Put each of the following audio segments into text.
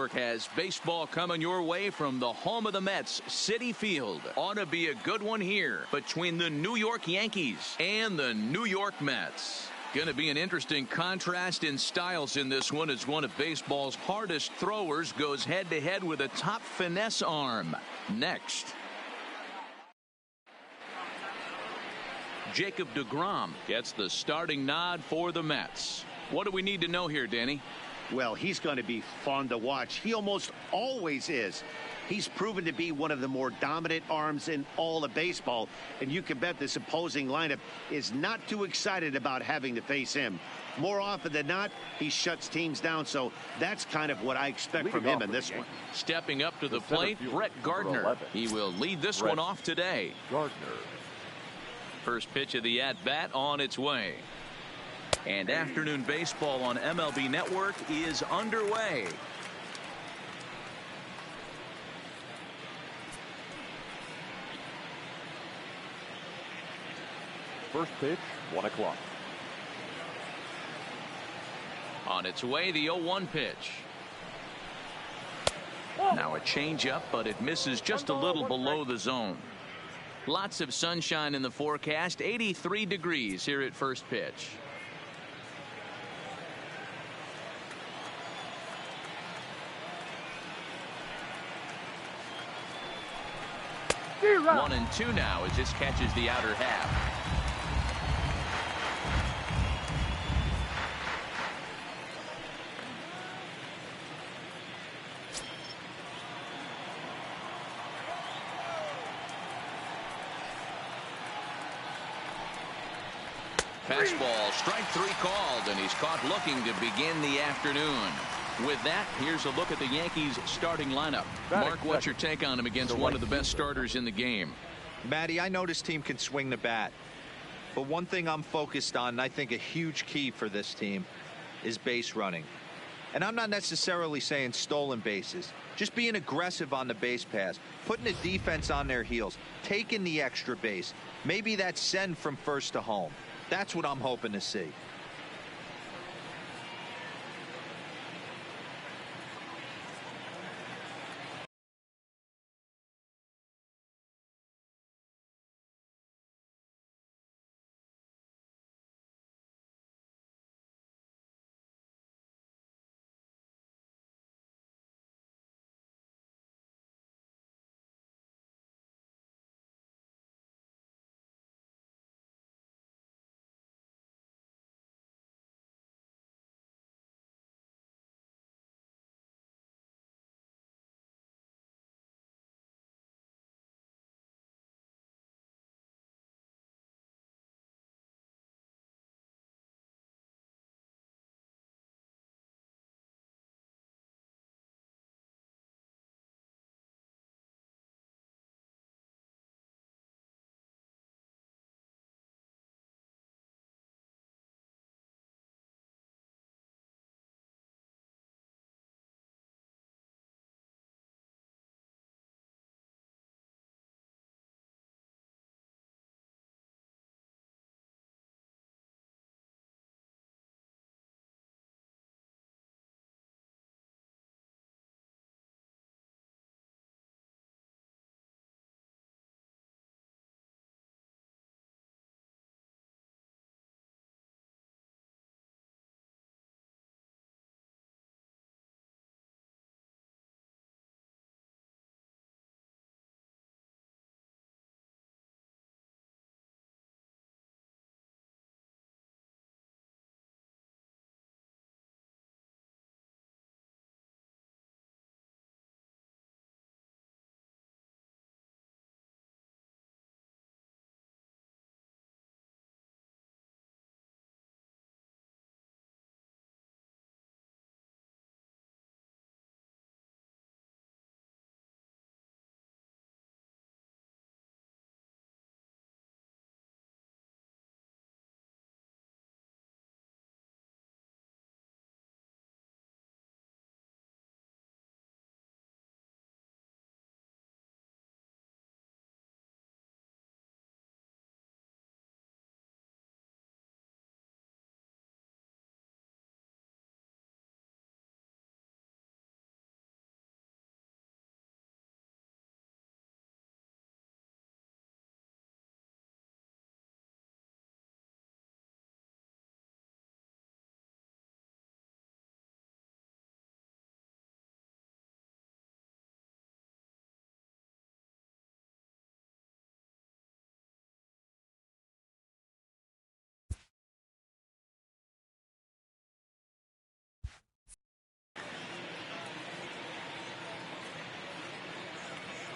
Network has baseball coming your way from the home of the Mets, Citi Field. Ought to be a good one here between the New York Yankees and the New York Mets. Going to be an interesting contrast in styles in this one as one of baseball's hardest throwers goes head-to-head with a top finesse arm. Next. Jacob deGrom gets the starting nod for the Mets. What do we need to know here, Danny? Well, he's going to be fun to watch. He almost always is. He's proven to be one of the more dominant arms in all of baseball, and you can bet this opposing lineup is not too excited about having to face him. More often than not, he shuts teams down, so that's kind of what I expect from him in this one. Stepping up to the plate, Brett Gardner. He will lead this one off today. First pitch of the at-bat on its way. And afternoon baseball on MLB Network is underway. First pitch, 1 o'clock. On its way, the 0-1 pitch. Now a changeup, but it misses just a little below the zone. Lots of sunshine in the forecast. 83 degrees here at first pitch. One and two now as this catches the outer half. Fastball, strike three called, and he's caught looking to begin the afternoon. With that, here's a look at the Yankees starting lineup. Mark, what's your take on him against one of the best starters in the game? Matty, I know this team can swing the bat, but one thing I'm focused on, and I think a huge key for this team, is base running. And I'm not necessarily saying stolen bases, just being aggressive on the base pass, putting the defense on their heels, taking the extra base. Maybe that's send from first to home. That's what I'm hoping to see.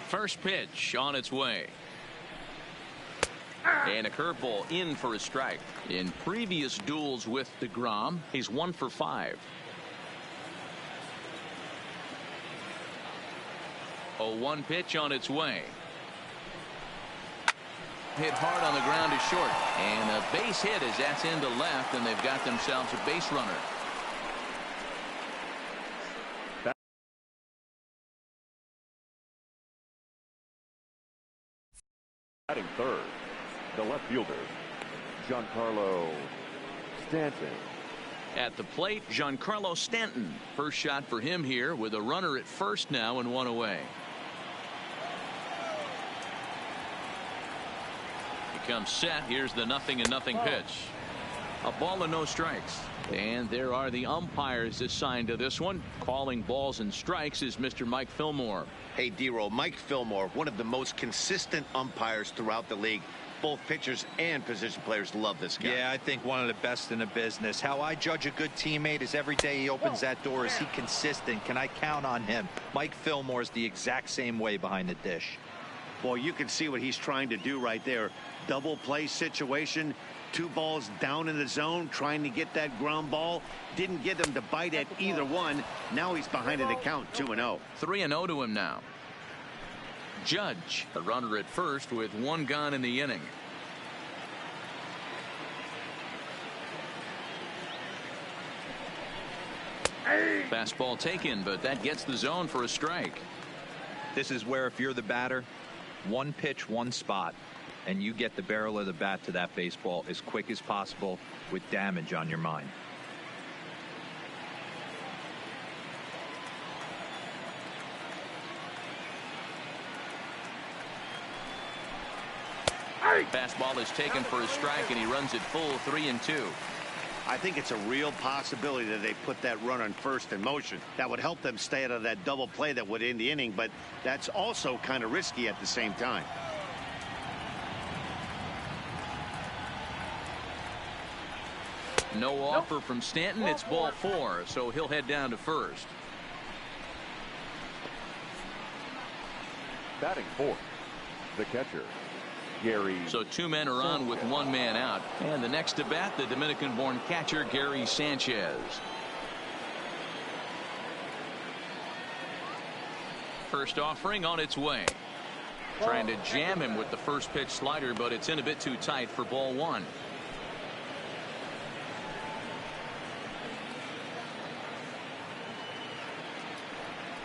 First pitch on its way. And a curveball in for a strike. In previous duels with DeGrom, he's 1 for 5. 0-1 pitch on its way. Hit hard on the ground is short. And a base hit as that's into left, and they've got themselves a base runner. Batting third, the left fielder, Giancarlo Stanton. At the plate, Giancarlo Stanton. First shot for him here with a runner at first now and 1 away. He comes set. Here's the 0-0 pitch. A ball and no strikes. And there are the umpires assigned to this one. Calling balls and strikes is Mr. Mike Fillmore. Hey, D-Roll, Mike Fillmore, one of the most consistent umpires throughout the league. Both pitchers and position players love this guy. Yeah, I think one of the best in the business. How I judge a good teammate is every day he opens that door. Is he consistent? Can I count on him? Mike Fillmore is the exact same way behind the dish. Boy, you can see what he's trying to do right there. Double play situation. 2 balls down in the zone, trying to get that ground ball. Didn't get him to bite at either one. Now he's behind in the count, 2-0. 3-0 to him now. Judge, a runner at first with 1 gone in the inning. Fastball taken, but that gets the zone for a strike. This is where if you're the batter, 1 pitch, 1 spot, and you get the barrel of the bat to that baseball as quick as possible with damage on your mind. Fastball is taken for a strike, and he runs it full 3-2. I think it's a real possibility that they put that run on first in motion. That would help them stay out of that double play that would end the inning, but that's also kind of risky at the same time. No offer from Stanton. It's ball 4, so he'll head down to first. Batting fourth, the catcher, Gary. So 2 men are on with 1 man out. And the next to bat, the Dominican-born catcher, Gary Sanchez. First offering on its way. Trying to jam him with the first pitch slider, but it's in a bit too tight for ball 1.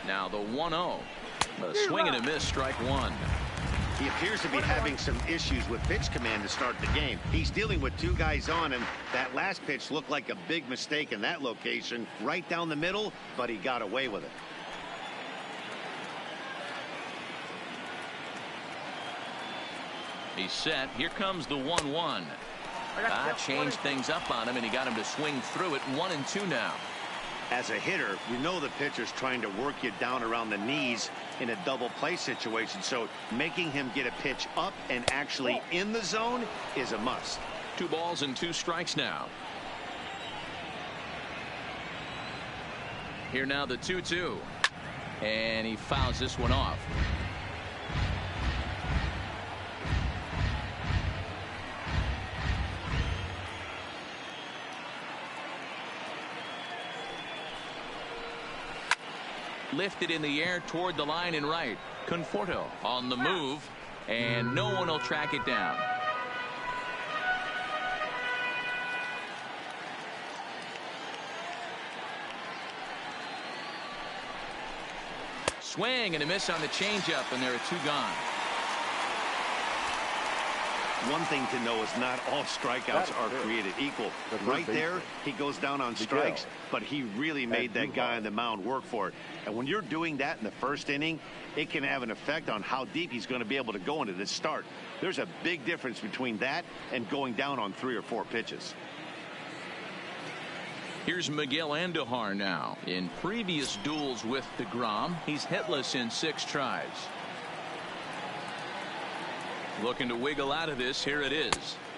Now the 1-0. A swing and a miss, strike 1. He appears to be having some issues with pitch command to start the game. He's dealing with 2 guys on him. That last pitch looked like a big mistake in that location, right down the middle, but he got away with it. He's set. Here comes the 1-1. Changed things up on him, and he got him to swing through it. 1-2 now. As a hitter, you know the pitcher's trying to work you down around the knees in a double play situation, so making him get a pitch up and actually in the zone is a must. 2 balls and 2 strikes now. Here now the 2-2, and he fouls this one off. Lifted in the air toward the line and right. Conforto on the move, and no one will track it down. Swing and a miss on the changeup, and there are 2 gone. One thing to know is not all strikeouts are created equal. Right there, he goes down on strikes, but he really made that guy on the mound work for it. And when you're doing that in the first inning, it can have an effect on how deep he's going to be able to go into this start. There's a big difference between that and going down on 3 or 4 pitches. Here's Miguel Andujar now. In previous duels with DeGrom, he's hitless in 6 tries. Looking to wiggle out of this. Here it is.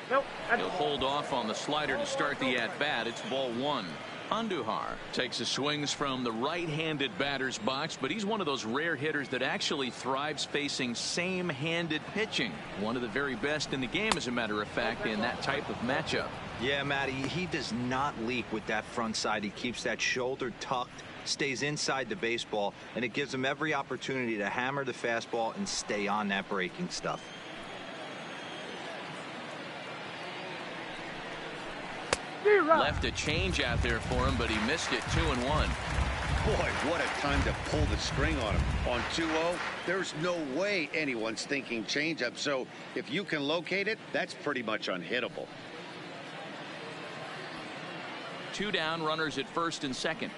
He'll hold off on the slider to start the at-bat. It's ball 1. Andujar takes his swings from the right-handed batter's box, but he's one of those rare hitters that actually thrives facing same-handed pitching. One of the very best in the game, as a matter of fact, in that type of matchup. Yeah, Matty, he does not leak with that front side. He keeps that shoulder tucked, stays inside the baseball, and it gives him every opportunity to hammer the fastball and stay on that breaking stuff. Left a change out there for him, but he missed it. 2-1. Boy, what a time to pull the string on him. On 2-0, there's no way anyone's thinking changeup. So if you can locate it, that's pretty much unhittable. 2 down, runners at first and second.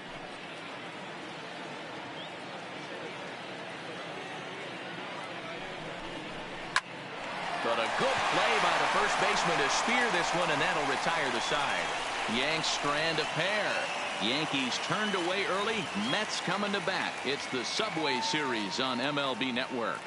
But a good play by the first baseman to spear this one, and that'll retire the side. Yanks strand a pair. Yankees turned away early. Mets coming to bat. It's the Subway Series on MLB Network.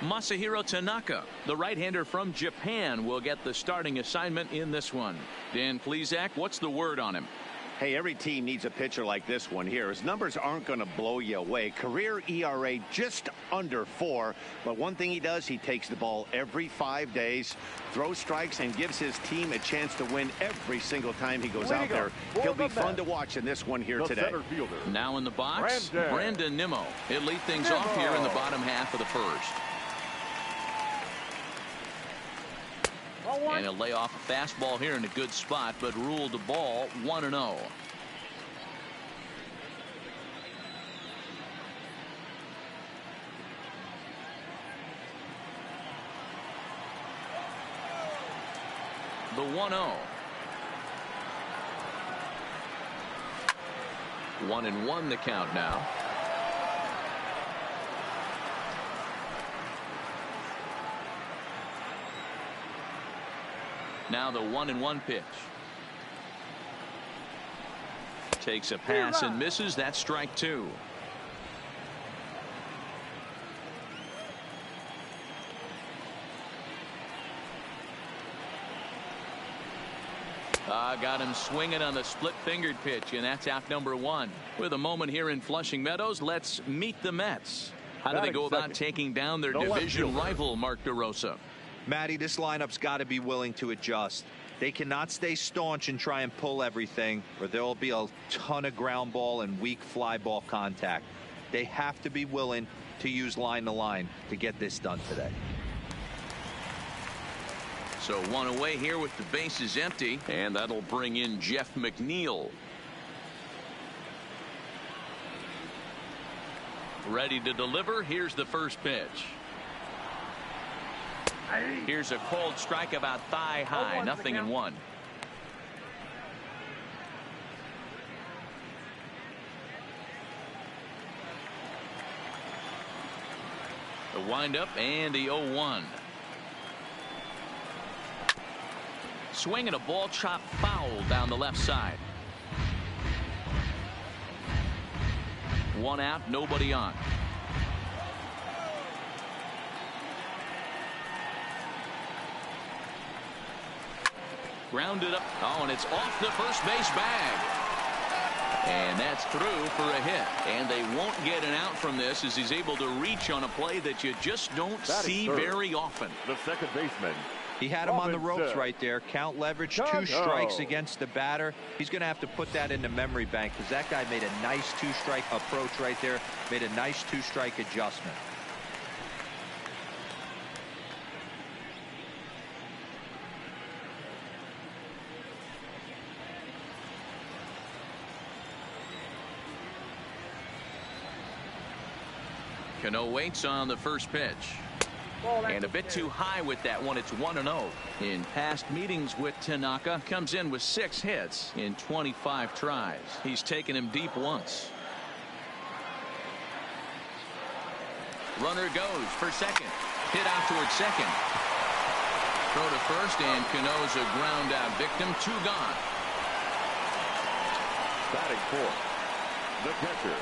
Masahiro Tanaka, the right-hander from Japan, will get the starting assignment in this one. Dan Plesac, what's the word on him? Hey, every team needs a pitcher like this one here. His numbers aren't going to blow you away. Career ERA just under 4. But one thing he does, he takes the ball every 5 days, throws strikes, and gives his team a chance to win every single time he goes out there. He'll be fun to watch in this one here today. Now in the box, Brandon Nimmo. He'll lead things off here in the bottom half of the first. And he'll lay off a fastball here in a good spot, but ruled the ball 1-0. The 1-0. 1-1 the count now. Now the 1-1 pitch. Takes a pass and misses. That's strike 2. Got him swinging on the split-fingered pitch, and that's out number 1. With a moment here in Flushing Meadows, let's meet the Mets. How do they go about taking down their division rival, Mark DeRosa? Matty, this lineup's got to be willing to adjust. They cannot stay staunch and try and pull everything, or there will be a ton of ground ball and weak fly ball contact. They have to be willing to use line to line to get this done today. So 1 away here with the bases empty, and that'll bring in Jeff McNeil. Ready to deliver. Here's the first pitch. Here's a cold strike about thigh high. 0-1. The windup and the 0-1. Swinging a ball chop foul down the left side. 1 out, nobody on. Grounded up. Oh, and it's off the first base bag. And that's through for a hit. And they won't get an out from this as he's able to reach on a play that you just don't see very often. The second baseman. He had him on the ropes right there. Count leverage, 2 strikes against the batter. He's going to have to put that in the memory bank because that guy made a nice 2-strike approach right there. Made a nice 2-strike adjustment. Cano waits on the first pitch. And a bit too high with that one. It's 1-0. In past meetings with Tanaka, comes in with 6 hits in 25 tries. He's taken him deep once. Runner goes for second. Hit out towards second. Throw to first, and Cano's a ground out victim. 2 gone. Batting fourth, the catcher,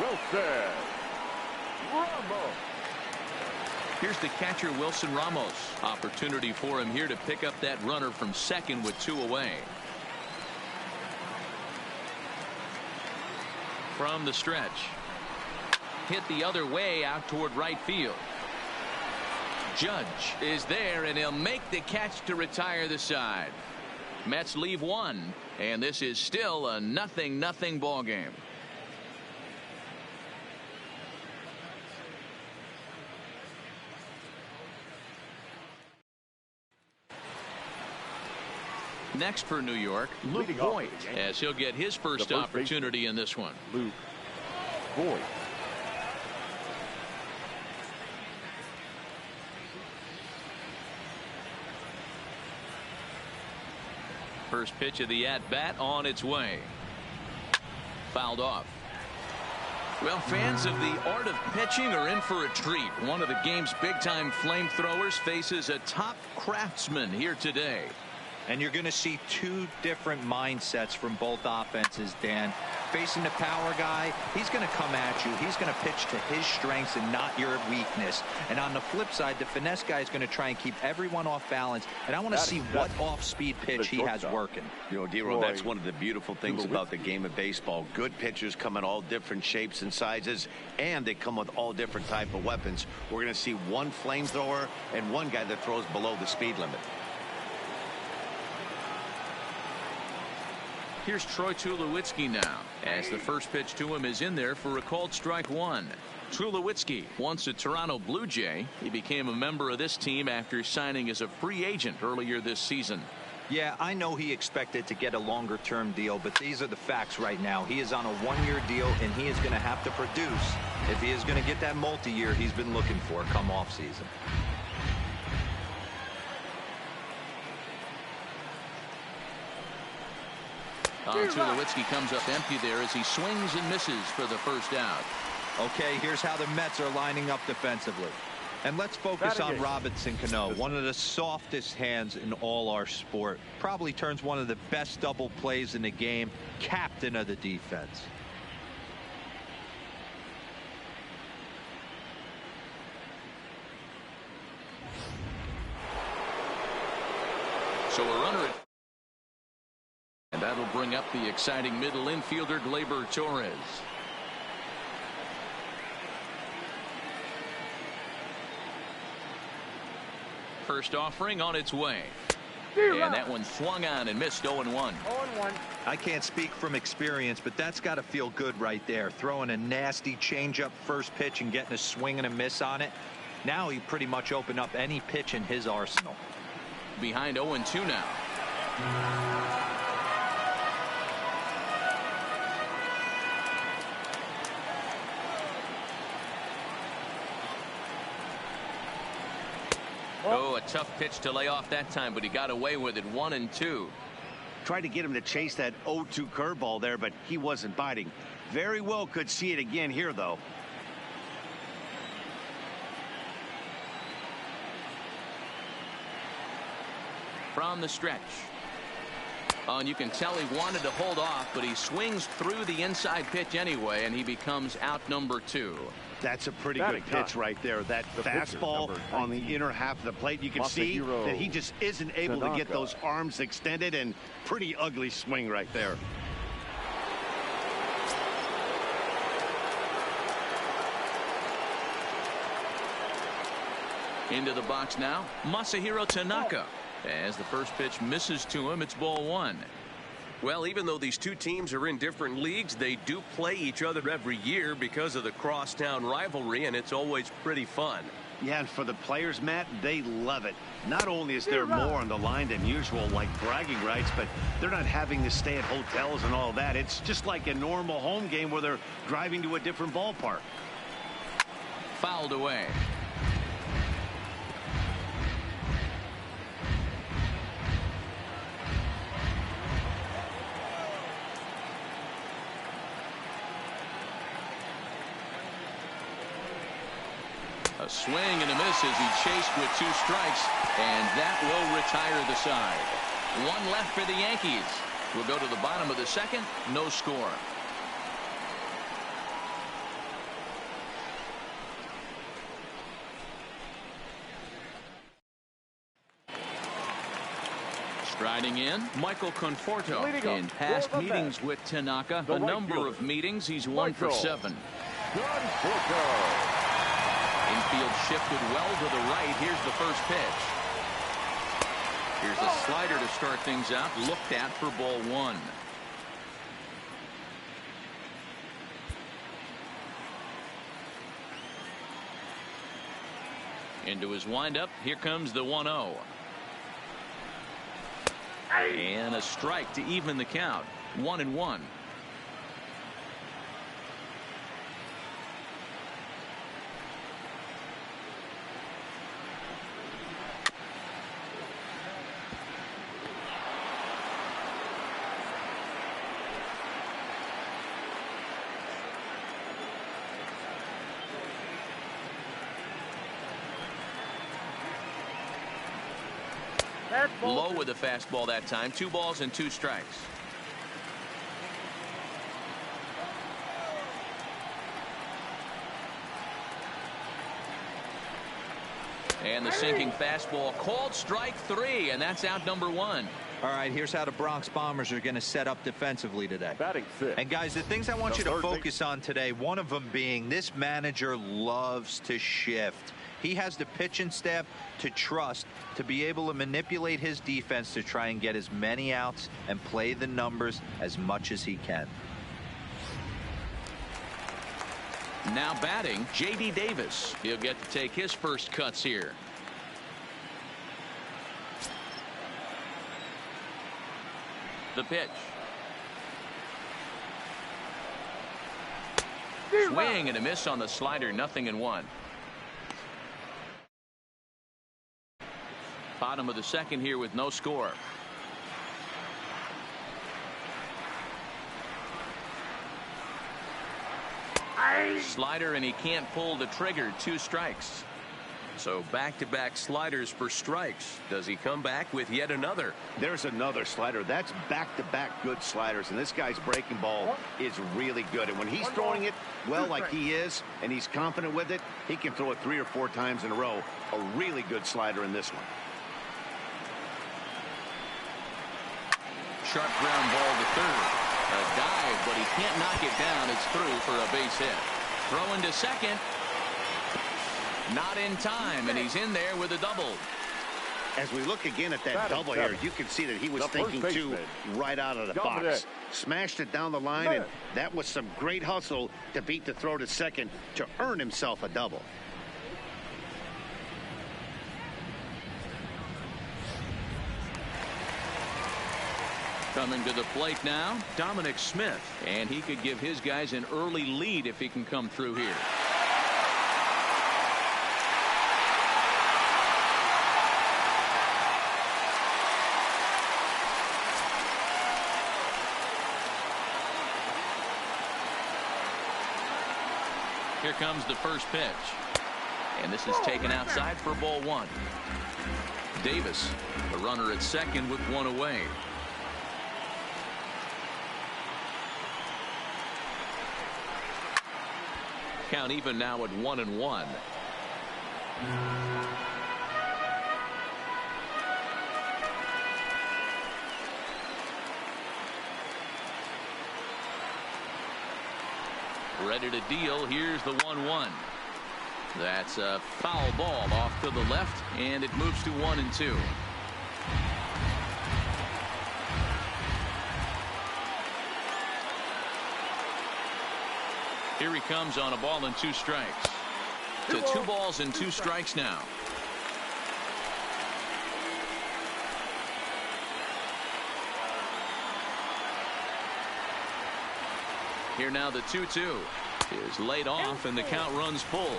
Wilson Ramos. Here's the catcher, Wilson Ramos. Opportunity for him here to pick up that runner from second with 2 away. From the stretch. Hit the other way out toward right field. Judge is there, and he'll make the catch to retire the side. Mets leave 1, and this is still a 0-0 ball game. Next for New York, Luke Voigt, as he'll get his first opportunity in this one. Luke Voigt. First pitch of the at-bat on its way. Fouled off. Well, fans of the art of pitching are in for a treat. One of the game's big-time flamethrowers faces a top craftsman here today. And you're going to see 2 different mindsets from both offenses, Dan. Facing the power guy, he's going to come at you. He's going to pitch to his strengths and not your weakness. And on the flip side, the finesse guy is going to try and keep everyone off balance. And I want to see what off-speed pitch he has working. You know, D-Roll, that's one of the beautiful things about the game of baseball. Good pitchers come in all different shapes and sizes, and they come with all different type of weapons. We're going to see one flamethrower and one guy that throws below the speed limit. Here's Troy Tulowitzki now, as the first pitch to him is in there for a called strike 1. Tulowitzki, once a Toronto Blue Jay, he became a member of this team after signing as a free agent earlier this season. Yeah, I know he expected to get a longer-term deal, but these are the facts right now. He is on a 1-year deal, and he is going to have to produce if he is going to get that multi-year he's been looking for come off-season. Tulowitzki comes up empty there as he swings and misses for the first out. Okay, here's how the Mets are lining up defensively. And let's focus on Robinson Cano, one of the softest hands in all our sport. Probably turns one of the best double plays in the game, captain of the defense. So a runner at, and that'll bring up the exciting middle infielder Gleyber Torres. First offering on its way. And that one swung on and missed. 0-1. I can't speak from experience, but that's got to feel good right there. Throwing a nasty changeup first pitch and getting a swing and a miss on it. Now he pretty much opened up any pitch in his arsenal. Behind 0-2 now. Oh, a tough pitch to lay off that time, but he got away with it. 1-2. Tried to get him to chase that 0-2 curveball there, but he wasn't biting. Very well could see it again here, though. From the stretch. Oh, and you can tell he wanted to hold off, but he swings through the inside pitch anyway, and he becomes out number 2. That's a pretty good pitch right there. That fastball on the inner half of the plate. You can see that he just isn't able to get those arms extended, and pretty ugly swing right there. Into the box now, Masahiro Tanaka. As the first pitch misses to him, it's ball 1. Well, even though these two teams are in different leagues, they do play each other every year because of the crosstown rivalry, and it's always pretty fun. Yeah, and for the players, Matt, they love it. Not only is there more on the line than usual, like bragging rights, but they're not having to stay at hotels and all that. It's just like a normal home game where they're driving to a different ballpark. Fouled away. A swing and a miss as he chased with 2 strikes, and that will retire the side. 1 left for the Yankees. We'll go to the bottom of the second. No score. Striding in, Michael Conforto. Leading In up past for the meetings Mets, with Tanaka, the a right number fielder, of meetings, he's 1 for Michael 7. Conforto. Infield shifted well to the right. Here's the first pitch. Here's a slider to start things out. Looked at for ball 1. Into his windup. Here comes the 1-0. And a strike to even the count. 1-1. Low with the fastball that time. 2 balls and 2 strikes. And the sinking fastball called strike 3, and that's out number 1. All right, here's how the Bronx Bombers are going to set up defensively today. Batting 5th. And guys, the things I want you to focus on today, one of them being this manager loves to shift. He has the pitching staff to trust to be able to manipulate his defense to try and get as many outs and play the numbers as much as he can. Now batting, J.D. Davis. He'll get to take his first cuts here. The pitch. Swing and a miss on the slider. 0-1. Bottom of the second here with no score. Slider, and he can't pull the trigger. 2 strikes. So back-to-back sliders for strikes. Does he come back with yet another? There's another slider. That's back-to-back good sliders, and this guy's breaking ball is really good. And when he's throwing it well like he is, and he's confident with it, he can throw it 3 or 4 times in a row. A really good slider in this one. Sharp ground ball to third. A dive, but he can't knock it down. It's through for a base hit. Throwing to second. Not in time, and he's in there with a double. As we look again at that double here, you can see that he was thinking too right out of the box. Smashed it down the line, and that was some great hustle to beat the throw to second to earn himself a double. Coming to the plate now, Dominic Smith. And he could give his guys an early lead if he can come through here. Here comes the first pitch. And this is taken outside for ball 1. Davis, the runner at second with 1 away. Count even now at 1-1. Ready to deal. Here's the 1-1. That's a foul ball off to the left, and it moves to 1-2. Here he comes on a ball and 2 strikes. To 2 balls and 2 strikes now. Here now the 2-2 is laid off, and the count runs full.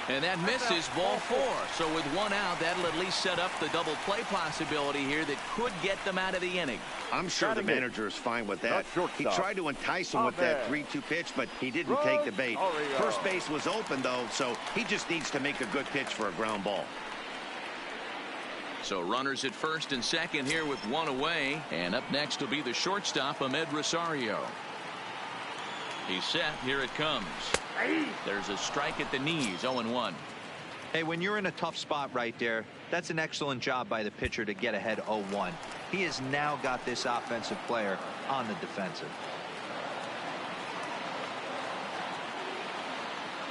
And that misses ball 4. So with 1 out, that'll at least set up the double play possibility here that could get them out of the inning. I'm sure the manager is fine with that. He tried to entice him with that 3-2 pitch, but he didn't take the bait. First base was open, though, so he just needs to make a good pitch for a ground ball. So runners at first and second here with 1 away. And up next will be the shortstop, Ahmed Rosario. He's set. Here it comes. There's a strike at the knees. 0-1. Hey, when you're in a tough spot right there, that's an excellent job by the pitcher to get ahead 0-1. He has now got this offensive player on the defensive.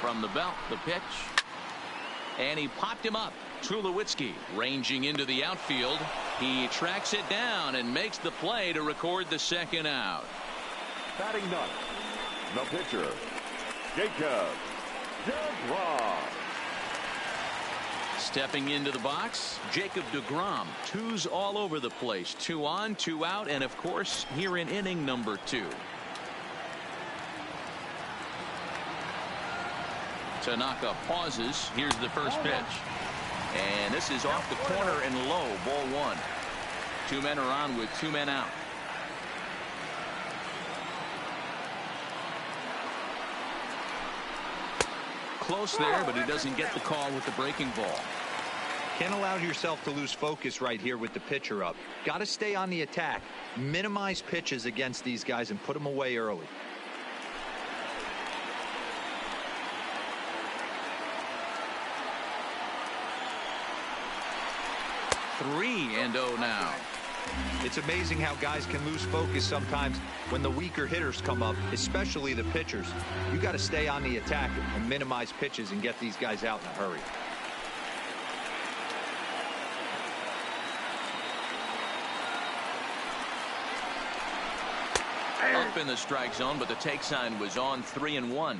From the belt, the pitch. And he popped him up. Tulowitzki ranging into the outfield. He tracks it down and makes the play to record the second out. Batting ninth, the pitcher, Jacob DeGrom. Stepping into the box, Jacob DeGrom. Twos all over the place. 2 on, 2 out, and of course here in inning number 2. Tanaka pauses. Here's the first pitch. And this is off the corner and low. Ball 1. 2 men are on with 2 men out. Close there, but he doesn't get the call with the breaking ball. Can't allow yourself to lose focus right here with the pitcher up. Got to stay on the attack. Minimize pitches against these guys and put them away early. 3-0 now. It's amazing how guys can lose focus sometimes when the weaker hitters come up, especially the pitchers. You got to stay on the attack and minimize pitches and get these guys out in a hurry. Up in the strike zone, but the take sign was on. 3-1.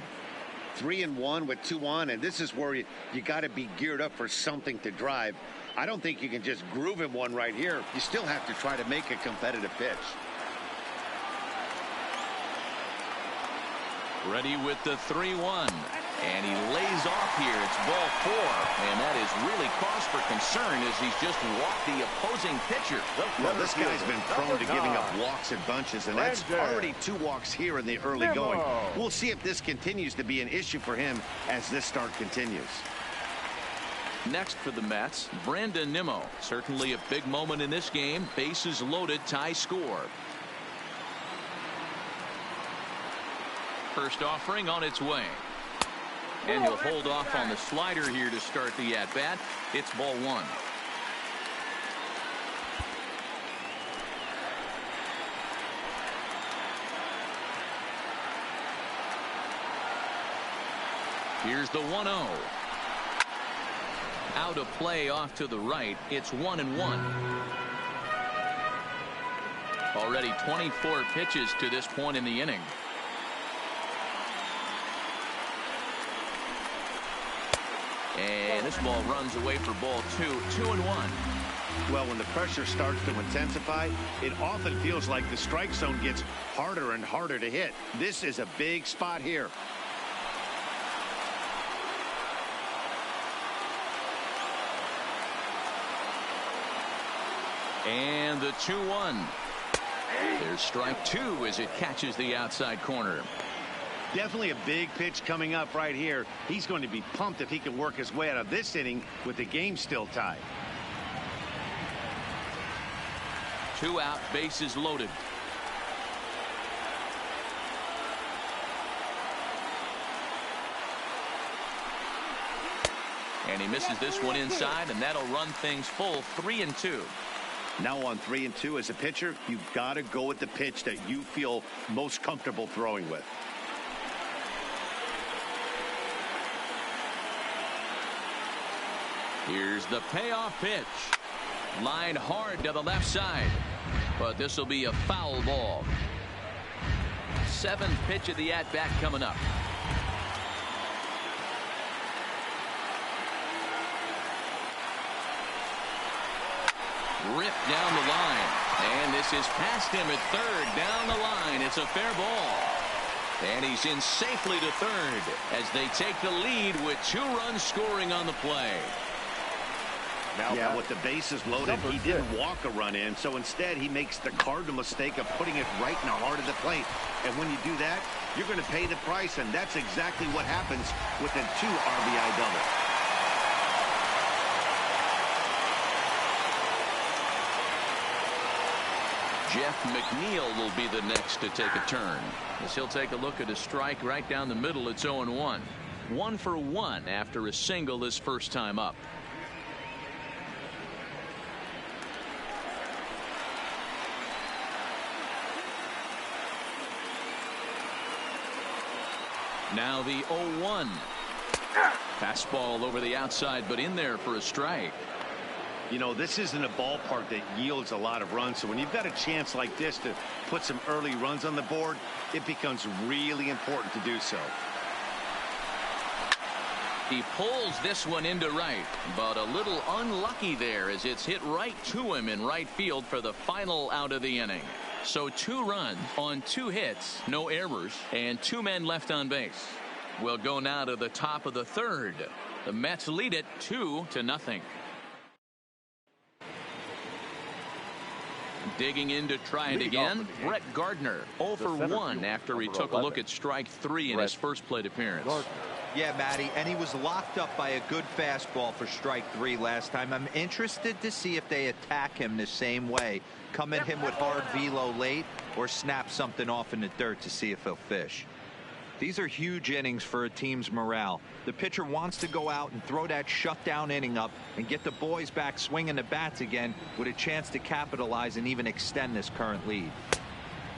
3-1 with 2 on, and this is where you got to be geared up for something to drive. I don't think you can just groove him one right here. You still have to try to make a competitive pitch. Ready with the 3-1. And he lays off here. It's ball 4. And that is really cause for concern as he's just walked the opposing pitcher. Well, this guy's been prone to giving up walks in bunches, and that's already 2 walks here in the early going. We'll see if this continues to be an issue for him as this start continues. Next for the Mets, Brandon Nimmo. Certainly a big moment in this game. Bases loaded, tie score. First offering on its way. And he'll hold off on the slider here to start the at-bat. It's ball 1. Here's the 1-0. Out of play off to the right. It's 1-1. Already 24 pitches to this point in the inning. And this ball runs away for ball 2. 2-1. Well, when the pressure starts to intensify, it often feels like the strike zone gets harder and harder to hit. This is a big spot here. And the 2-1. There's strike 2 as it catches the outside corner. Definitely a big pitch coming up right here. He's going to be pumped if he can work his way out of this inning with the game still tied. 2 out, bases loaded. And he misses this one inside, and that'll run things full. 3-2. Now on 3-2 as a pitcher, you've got to go with the pitch that you feel most comfortable throwing with. Here's the payoff pitch. Line hard to the left side. But this will be a foul ball. 7th pitch of the at-bat coming up. Ripped down the line. And this is past him at third. Down the line. It's a fair ball. And he's in safely to third as they take the lead with 2 runs scoring on the play. Now, with the bases loaded, he didn't walk a run in, so instead he makes the cardinal mistake of putting it right in the heart of the plate. And when you do that, you're going to pay the price, and that's exactly what happens with a 2 RBI double. Jeff McNeil will be the next to take a turn, as he'll take a look at a strike right down the middle. It's 0-1. 1 for 1 after a single his first time up. Now the 0-1. Fastball over the outside, but in there for a strike. You know, this isn't a ballpark that yields a lot of runs, so when you've got a chance like this to put some early runs on the board, it becomes really important to do so. He pulls this one into right, but a little unlucky there as it's hit right to him in right field for the final out of the inning. So 2 runs on 2 hits, no errors, and 2 men left on base. We'll go now to the top of the 3rd. The Mets lead it 2-0. Digging in to try it again, Brett Gardner, 0 for 1 after he took a look at strike 3 in his first plate appearance. Yeah, Matty, and he was locked up by a good fastball for strike 3 last time. I'm interested to see if they attack him the same way. Come at him with hard velo late or snap something off in the dirt to see if he'll fish. These are huge innings for a team's morale. The pitcher wants to go out and throw that shutdown inning up and get the boys back swinging the bats again with a chance to capitalize and even extend this current lead.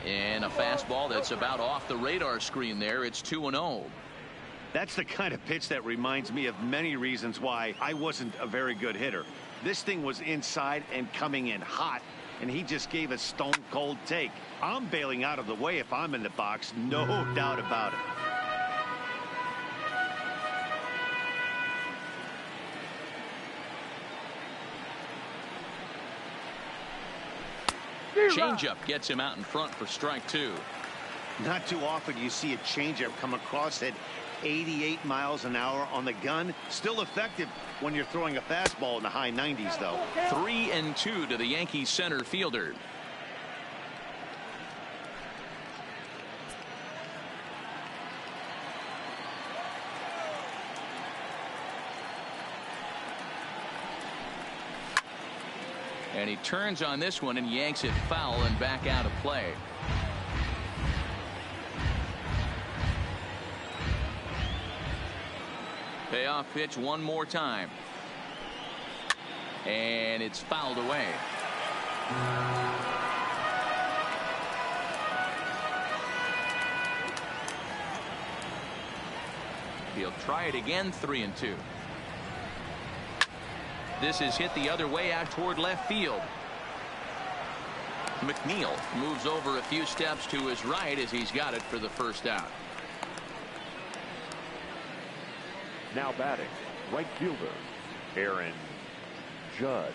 And a fastball that's about off the radar screen there. It's 2-0. That's the kind of pitch that reminds me of many reasons why I wasn't a very good hitter. This thing was inside and coming in hot, and he just gave a stone cold take. I'm bailing out of the way if I'm in the box, no doubt about it. Changeup gets him out in front for strike 2. Not too often you see a changeup come across at 88 miles an hour on the gun. Still effective when you're throwing a fastball in the high 90s, though. 3-2 to the Yankees center fielder. And he turns on this one and yanks it foul and back out of play. Payoff pitch one more time. And it's fouled away. He'll try it again. 3-2. This is hit the other way out toward left field. McNeil moves over a few steps to his right as he's got it for the first out. Now batting, right fielder, Aaron Judge.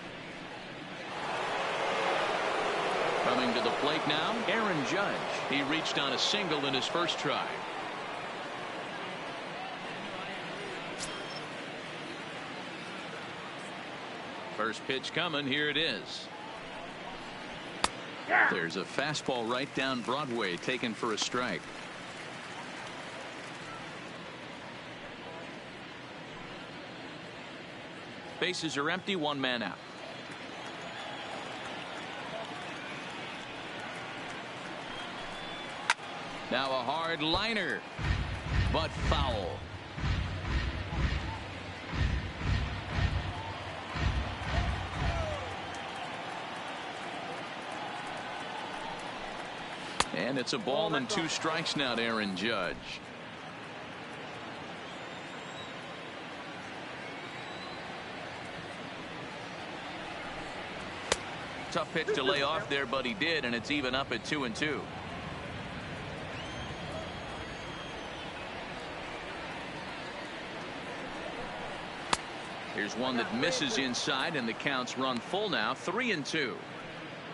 Coming to the plate now, Aaron Judge. He reached on a single in his first try. First pitch coming. Here it is. There's a fastball right down Broadway, taken for a strike. Bases are empty. One man out. Now a hard liner, but foul. And it's a ball and 2 strikes now to Aaron Judge. Tough pitch to lay off there, but he did, and it's even up at 2-2. Here's one that misses inside, and the count's run full now. 3-2.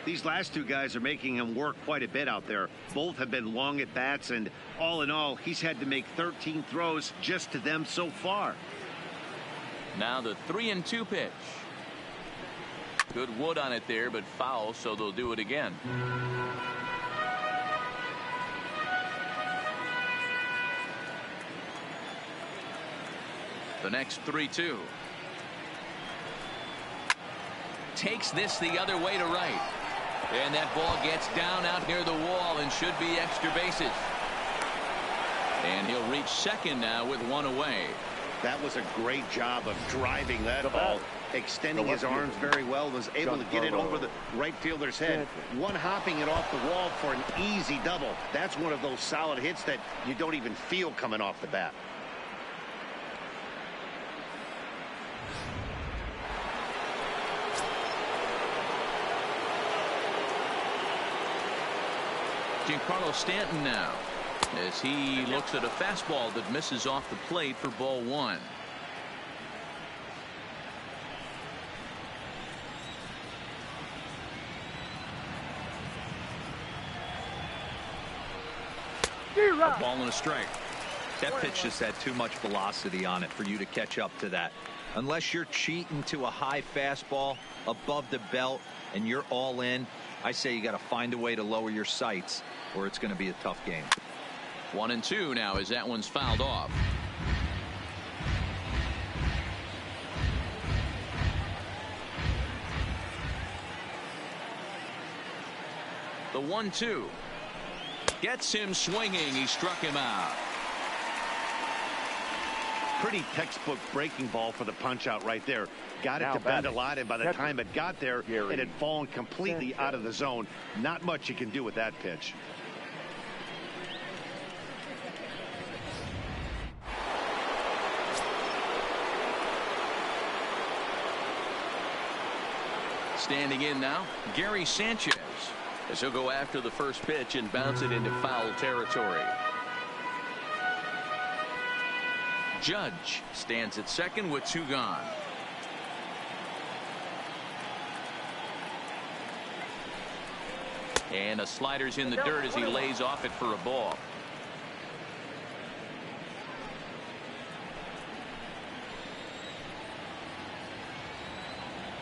These last 2 guys are making him work quite a bit out there. Both have been long at bats, and all in all, he's had to make 13 throws just to them so far. Now the 3-2 pitch. Good wood on it there, but foul, so they'll do it again. The next 3-2. Takes this the other way to right. And that ball gets down out near the wall and should be extra bases. And he'll reach second now with one away. That was a great job of driving that ball, extending his arms very well, was able to get it over the right fielder's head. One hopping it off the wall for an easy double. That's one of those solid hits that you don't even feel coming off the bat. Giancarlo Stanton now, as he looks at a fastball that misses off the plate for ball one. A ball and a strike. That pitch just had too much velocity on it for you to catch up to that. Unless you're cheating to a high fastball above the belt and you're all in, I say you got to find a way to lower your sights or it's going to be a tough game. 1-2 now as that one's fouled off. The 1-2 gets him swinging. He struck him out. Pretty textbook breaking ball for the punch out right there. Got it to bend a lot, and by the time it got there, it had fallen completely out of the zone. Not much you can do with that pitch. Standing in now, Gary Sanchez, as he'll go after the first pitch and bounce it into foul territory. Judge stands at second with two gone. And a slider's in the dirt as he lays off it for a ball.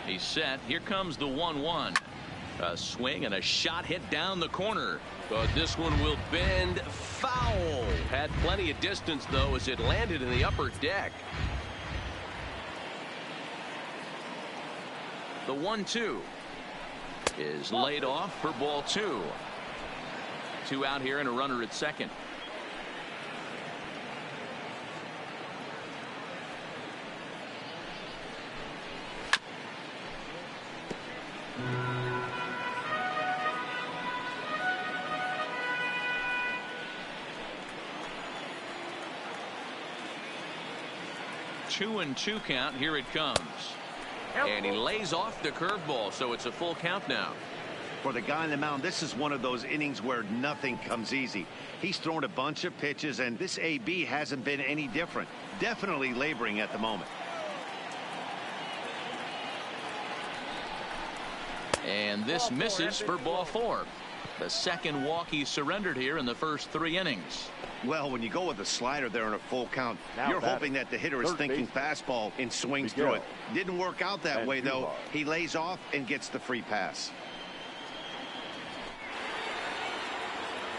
He's set. Here comes the 1-1. A swing and a shot hit down the corner. But this one will bend foul. Had plenty of distance, though, as it landed in the upper deck. The 1-2 is laid off for ball two. Two out here and a runner at second. Two and two count. Here it comes. And he lays off the curveball, so it's a full count now. For the guy on the mound, this is one of those innings where nothing comes easy. He's thrown a bunch of pitches, and this AB hasn't been any different. Definitely laboring at the moment. And this misses for ball four. The second walk he surrendered here in the first 3 innings. Well, when you go with a slider there in a full count, you're hoping that the hitter is thinking fastball and swings through it. Didn't work out that way, though. He lays off and gets the free pass.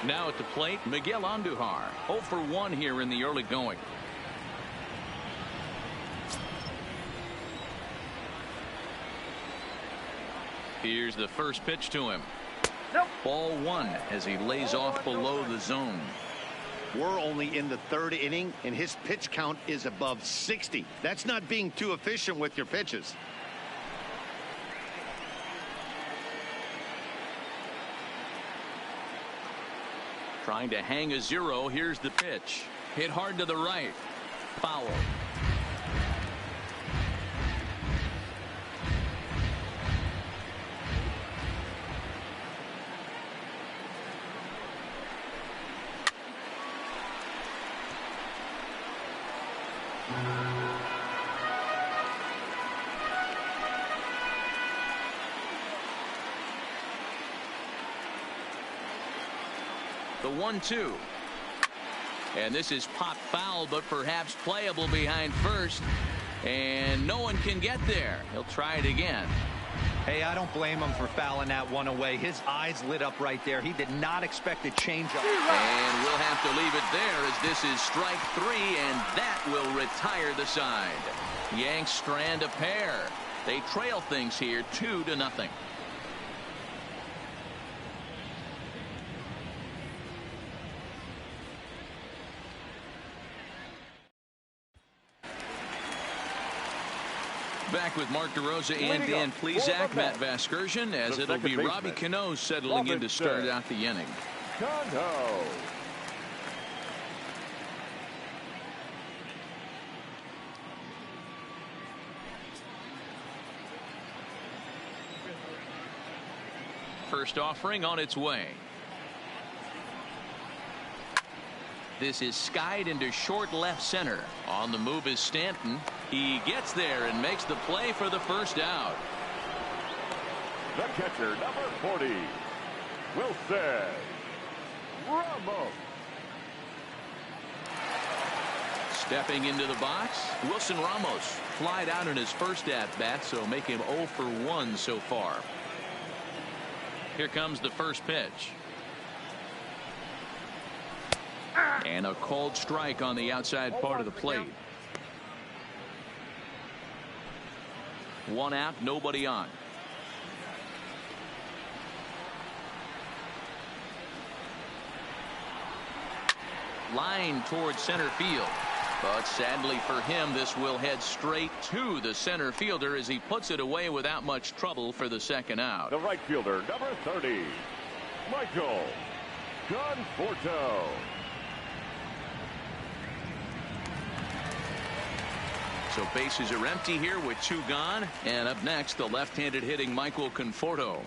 Now at the plate, Miguel Andujar. 0 for 1 here in the early going. Here's the first pitch to him. Ball one as he lays off below the zone. We're only in the 3rd inning, and his pitch count is above 60. That's not being too efficient with your pitches. Trying to hang a 0. Here's the pitch. Hit hard to the right. Foul. The 1-2. And this is pop foul, but perhaps playable behind first. And no one can get there. He'll try it again. Hey, I don't blame him for fouling that one away. His eyes lit up right there. He did not expect a changeup. And we'll have to leave it there as this is strike 3, and that will retire the side. Yanks strand a pair. They trail things here 2-0. Back with Mark DeRosa and Dan Plesac, Matt Vasgersian, as it'll be Robbie Cano settling in to start out the inning. Cano. First offering on its way. This is skied into short left center. On the move is Stanton. He gets there and makes the play for the first out. The catcher, number 40, Wilson Ramos. Stepping into the box, Wilson Ramos flied out in his first at-bat, so make him 0 for 1 so far. Here comes the first pitch. And a called strike on the outside part of the plate. 1 out, nobody on. Line towards center field. But sadly for him, this will head straight to the center fielder as he puts it away without much trouble for the second out. The right fielder, number 30, Michael Conforto. So bases are empty here with 2 gone. And up next, the left-handed hitting Michael Conforto.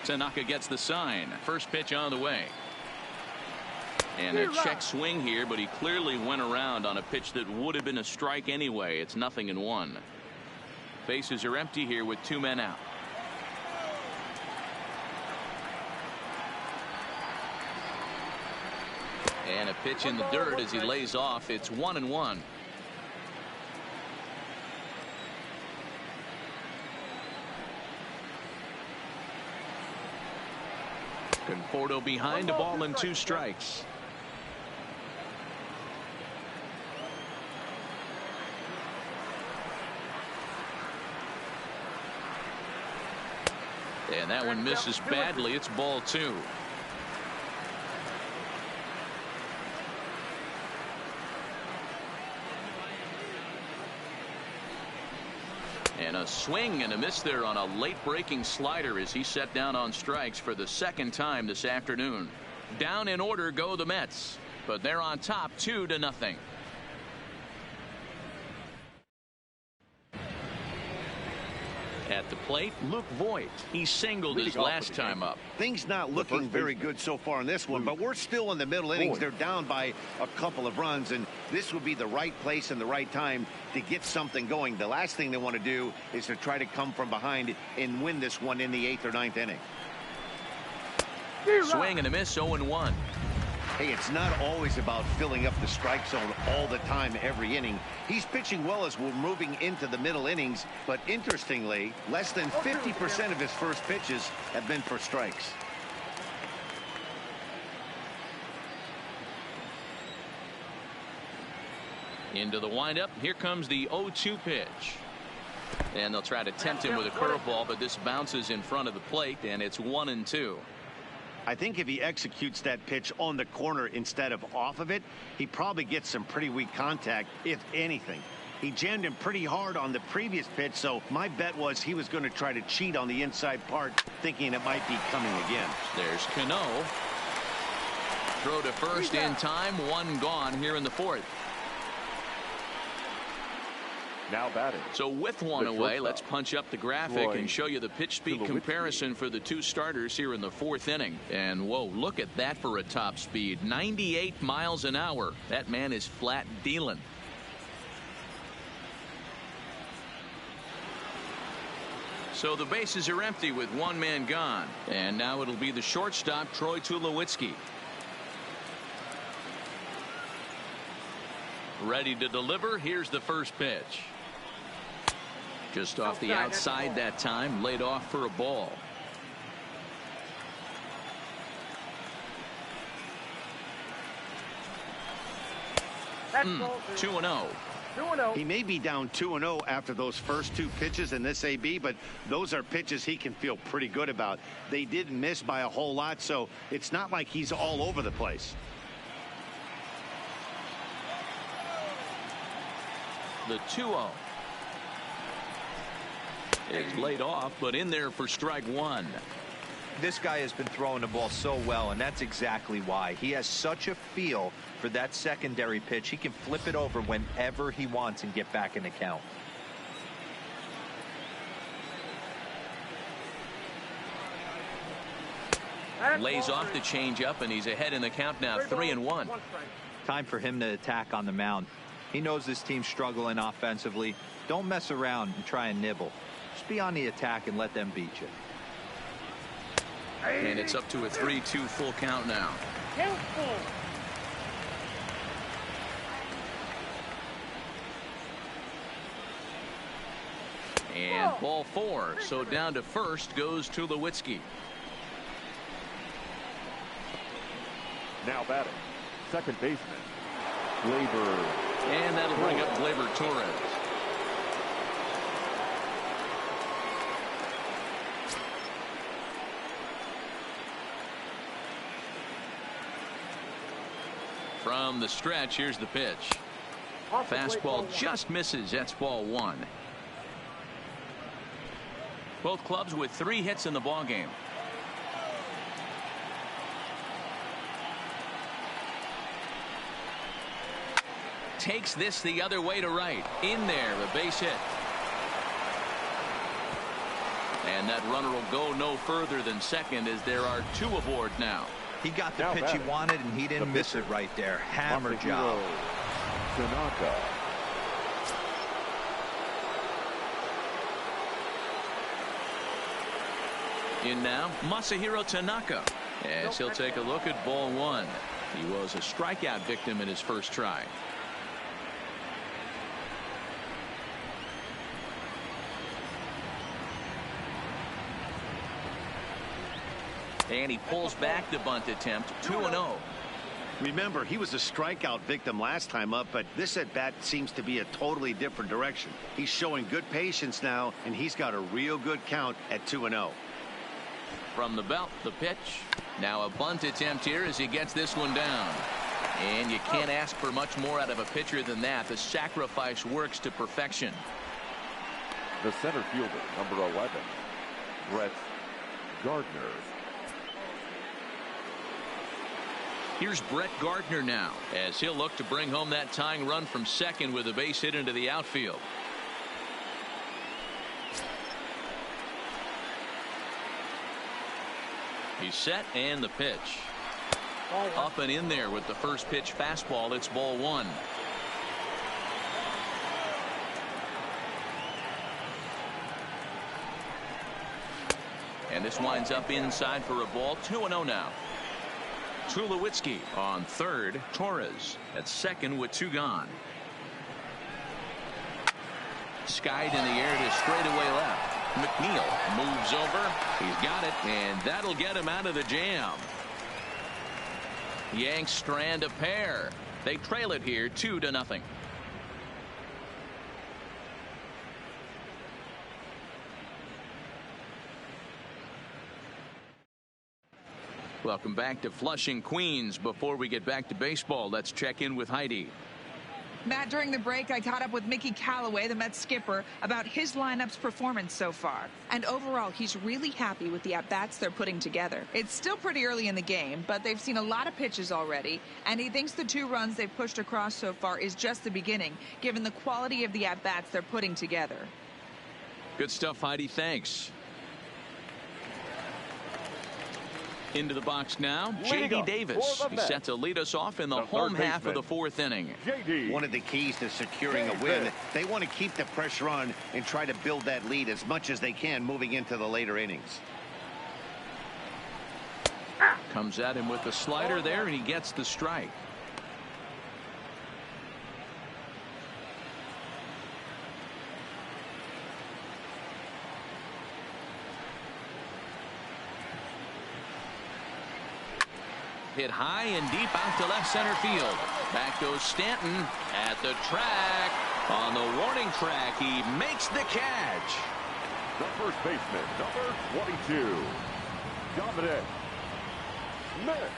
Tanaka gets the sign. First pitch on the way. And a check swing here, but he clearly went around on a pitch that would have been a strike anyway. It's 0-1. Bases are empty here with 2 men out. And a pitch in the dirt as he lays off. It's 1-1. Conforto behind, a ball and 2 strikes. And that one misses badly. It's ball 2. And a swing and a miss there on a late breaking slider as he set down on strikes for the second time this afternoon. Down in order go the Mets, but they're on top 2-0. At the plate, Luke Voigt. He singled his last time up. Things not looking very good so far in this one, but we're still in the middle innings. They're down by a couple of runs, and this would be the right place and the right time to get something going. The last thing they want to do is to try to come from behind and win this one in the 8th or 9th inning. Swing and a miss, 0-1. Hey, it's not always about filling up the strike zone all the time every inning. He's pitching well as we're moving into the middle innings, but interestingly, less than 50% of his first pitches have been for strikes. Into the windup. Here comes the 0-2 pitch. And they'll try to tempt him with a curveball, but this bounces in front of the plate, and it's 1-2. I think if he executes that pitch on the corner instead of off of it, he probably gets some pretty weak contact, if anything. He jammed him pretty hard on the previous pitch, so my bet was he was going to try to cheat on the inside part, thinking it might be coming again. There's Cano. Throw to first in time. 1 gone here in the 4th. Now batting. So with 1 away, let's punch up the graphic and show you the pitch speed comparison for the 2 starters here in the 4th inning. And whoa, look at that for a top speed. 98 miles an hour. That man is flat dealing. So the bases are empty with 1 man gone. And now it'll be the shortstop, Troy Tulowitzki. Ready to deliver. Here's the first pitch. Just off the outside that time, laid off for a ball. That's 2-0. 2-0. He may be down 2-0 after those first 2 pitches in this AB, but those are pitches he can feel pretty good about. They didn't miss by a whole lot, so it's not like he's all over the place. The 2-0 is laid off, but in there for strike one. This guy has been throwing the ball so well, and that's exactly why. He has such a feel for that secondary pitch. He can flip it over whenever he wants and get back in the count. Lays off the changeup, and he's ahead in the count now, 3-1. Time for him to attack on the mound. He knows this team's struggling offensively. Don't mess around and try and nibble. Just be on the attack and let them beat you. And it's up to a 3-2 full count now. And ball 4. So down to first goes Tulowitzki. Now batting, second baseman, Gleyber. And that'll bring up Gleyber Torres. From the stretch, here's the pitch. Fastball just misses. That's ball 1. Both clubs with 3 hits in the ballgame. Takes this the other way to right. In there, a base hit. And that runner will go no further than second as there are 2 aboard now. He got the pitch he wanted, and he didn't miss it right there. Hammer job. Tanaka. In now, Masahiro Tanaka, as he'll take a look at ball 1. He was a strikeout victim in his first try. And he pulls back the bunt attempt. 2-0. Remember, he was a strikeout victim last time up, but this at bat seems to be a totally different direction. He's showing good patience now, and he's got a real good count at 2-0. From the belt, the pitch. Now a bunt attempt here as he gets this one down. And you can't ask for much more out of a pitcher than that. The sacrifice works to perfection. The center fielder, number 11, Brett Gardner. Here's Brett Gardner now, as he'll look to bring home that tying run from second with a base hit into the outfield. He's set, and the pitch. Up and in there with the first pitch fastball. It's ball 1. And this winds up inside for a ball. 2-0 now. Tulowitzki on third. Torres at second with 2 gone. Skied in the air to straightaway left. McNeil moves over. He's got it, and that'll get him out of the jam. Yanks strand a pair. They trail it here 2-0. Welcome back to Flushing, Queens. Before we get back to baseball, let's check in with Heidi. Matt, during the break, I caught up with Mickey Callaway, the Mets skipper, about his lineup's performance so far. And overall, he's really happy with the at-bats they're putting together. It's still pretty early in the game, but they've seen a lot of pitches already, and he thinks the 2 runs they've pushed across so far is just the beginning, given the quality of the at-bats they're putting together. Good stuff, Heidi. Thanks. Into the box now, J.D. Davis. He's set to lead us off in the home half of the 4th inning. One of the keys to securing a win, they want to keep the pressure on and try to build that lead as much as they can moving into the later innings. Comes at him with the slider there, and he gets the strike. Hit high and deep out to left center field. Back goes Stanton at the track. On the warning track, he makes the catch. The first baseman, number 22, Dominic Smith.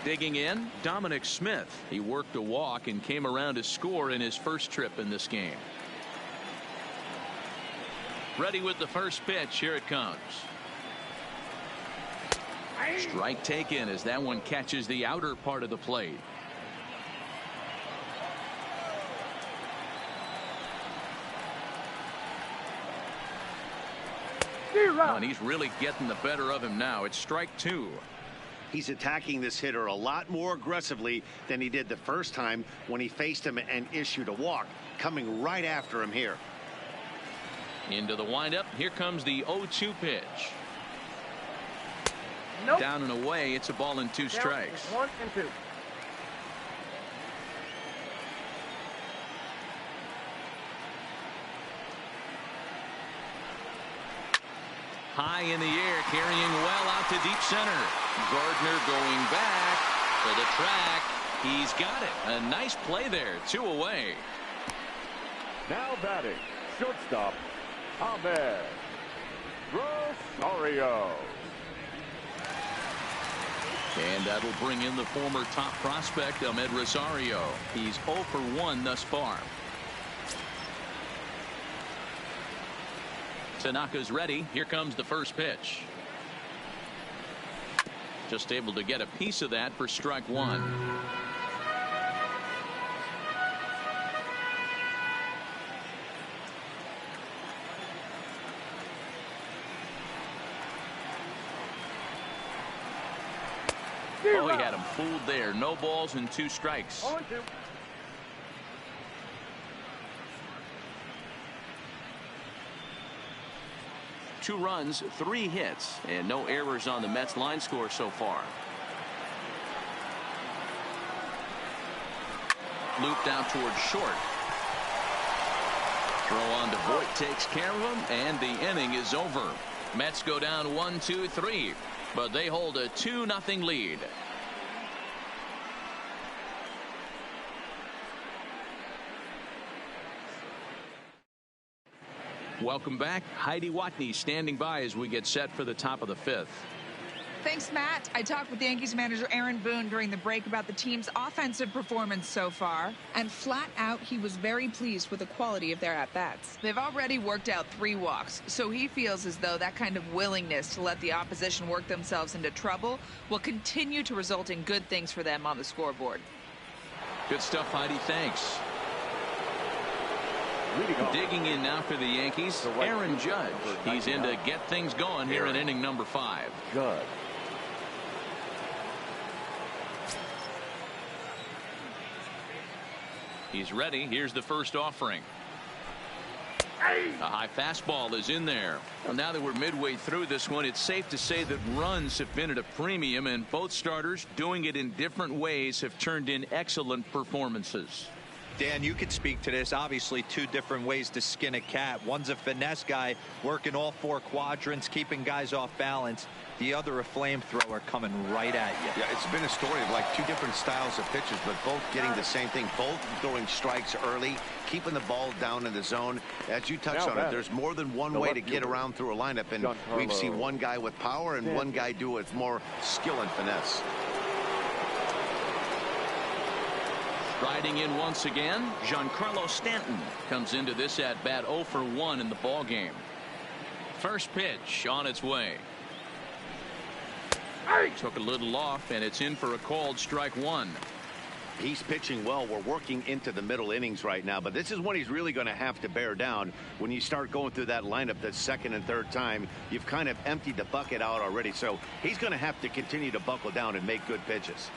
Digging in, Dominic Smith. He worked a walk and came around to score in his first trip in this game. Ready with the first pitch. Here it comes. Strike taken as that one catches the outer part of the plate. Oh, and he's really getting the better of him now. It's strike two. He's attacking this hitter a lot more aggressively than he did the first time when he faced him and issued a walk, coming right after him here. Into the windup. Here comes the 0-2 pitch. Nope. Down and away. It's a ball and two strikes. 1 and 2. High in the air, carrying well out to deep center. Gardner going back for the track. He's got it. A nice play there. 2 away. Now batting, shortstop, Ahmed Rosario. And that'll bring in the former top prospect, Ahmed Rosario. He's 0 for 1 thus far. Tanaka's ready. Here comes the first pitch. Just able to get a piece of that for strike one. Oh, he had him fooled there. No balls and 2 strikes. 0 and 2. Two runs, 3 hits, and no errors on the Mets line score so far. Looped out towards short. Throw on to Voit takes care of him, and the inning is over. Mets go down 1-2-3, but they hold a 2-0 lead. Welcome back. Heidi Watney standing by as we get set for the top of the 5th. Thanks, Matt. I talked with Yankees manager Aaron Boone during the break about the team's offensive performance so far, and flat out he was very pleased with the quality of their at-bats. They've already worked out 3 walks, so he feels as though that kind of willingness to let the opposition work themselves into trouble will continue to result in good things for them on the scoreboard. Good stuff, Heidi. Thanks. Digging in now for the Yankees, Aaron Judge. He's in to get things going here in inning number 5. Judge. He's ready. Here's the first offering. A high fastball is in there. Well, now that we're midway through this one, it's safe to say that runs have been at a premium, and both starters, doing it in different ways, have turned in excellent performances. Dan, you could speak to this. Obviously, 2 different ways to skin a cat. One's a finesse guy working all 4 quadrants, keeping guys off balance. The other, a flamethrower coming right at you. Yeah, it's been a story of like 2 different styles of pitches, but both getting the same thing. Both throwing strikes early, keeping the ball down in the zone. As you touched on it, there's more than one way to get around through a lineup, and we've seen one guy with power and one guy do it with more skill and finesse. Riding in once again, Giancarlo Stanton comes into this at bat 0 for 1 in the ball game. First pitch on its way. Took a little off, and it's in for a called strike 1. He's pitching well. We're working into the middle innings right now, but this is when he's really going to have to bear down. When you start going through that lineup that second and third time, you've kind of emptied the bucket out already, so he's going to have to continue to buckle down and make good pitches.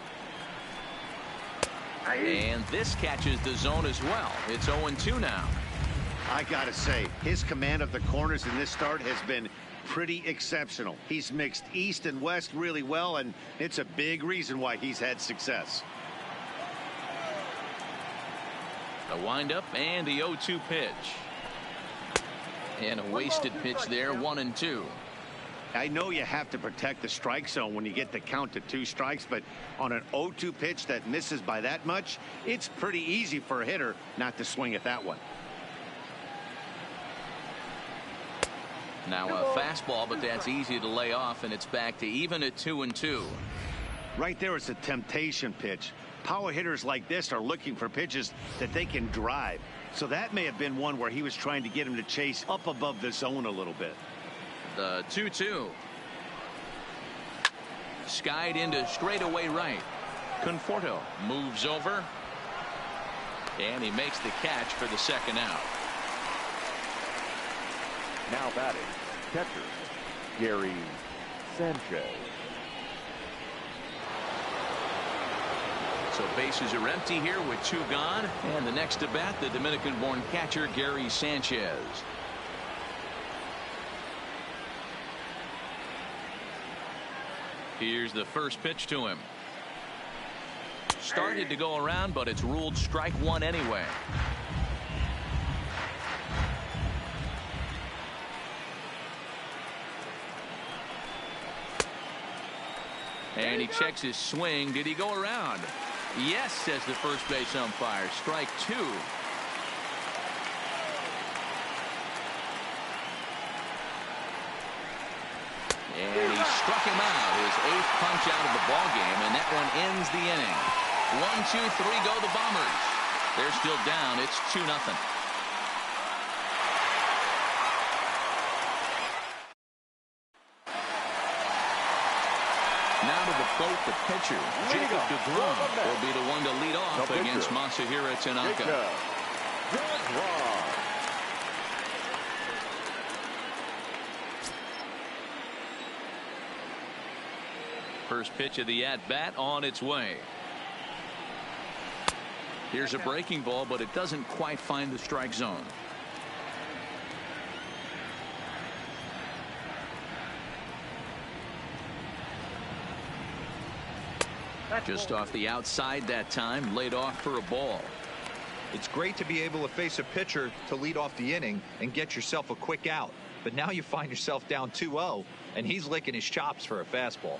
And this catches the zone as well. It's 0-2 now. I gotta say, his command of the corners in this start has been pretty exceptional. He's mixed east and west really well, and it's a big reason why he's had success. The windup and the 0-2 pitch. And a wasted pitch there, 1-2. I know you have to protect the strike zone when you get the count to 2 strikes, but on an 0-2 pitch that misses by that much, it's pretty easy for a hitter not to swing at that one. Now a fastball, but that's easy to lay off, and it's back to even at 2-2. Right there, it's a temptation pitch. Power hitters like this are looking for pitches that they can drive. So that may have been one where he was trying to get him to chase up above the zone a little bit. The 2-2. Skied into straightaway right. Conforto moves over. And he makes the catch for the second out. Now batting, catcher, Gary Sanchez. So bases are empty here with 2 gone. And the next to bat, the Dominican-born catcher, Gary Sanchez. Here's the first pitch to him. Started to go around, but it's ruled strike 1 anyway. And he checks his swing. Did he go around? Yes, says the first base umpire. Strike 2. And he struck him out. His 8th punch out of the ball game, and that one ends the inning. 1, 2, 3 go the Bombers. They're still down. It's 2-0. Now to the plate, the pitcher, Jacob DeGrom, will be the one to lead off against Masahiro Tanaka. First pitch of the at-bat on its way. Here's a breaking ball, but it doesn't quite find the strike zone. Just off the outside that time, laid off for a ball. It's great to be able to face a pitcher to lead off the inning and get yourself a quick out. But now you find yourself down 2-0, and he's licking his chops for a fastball.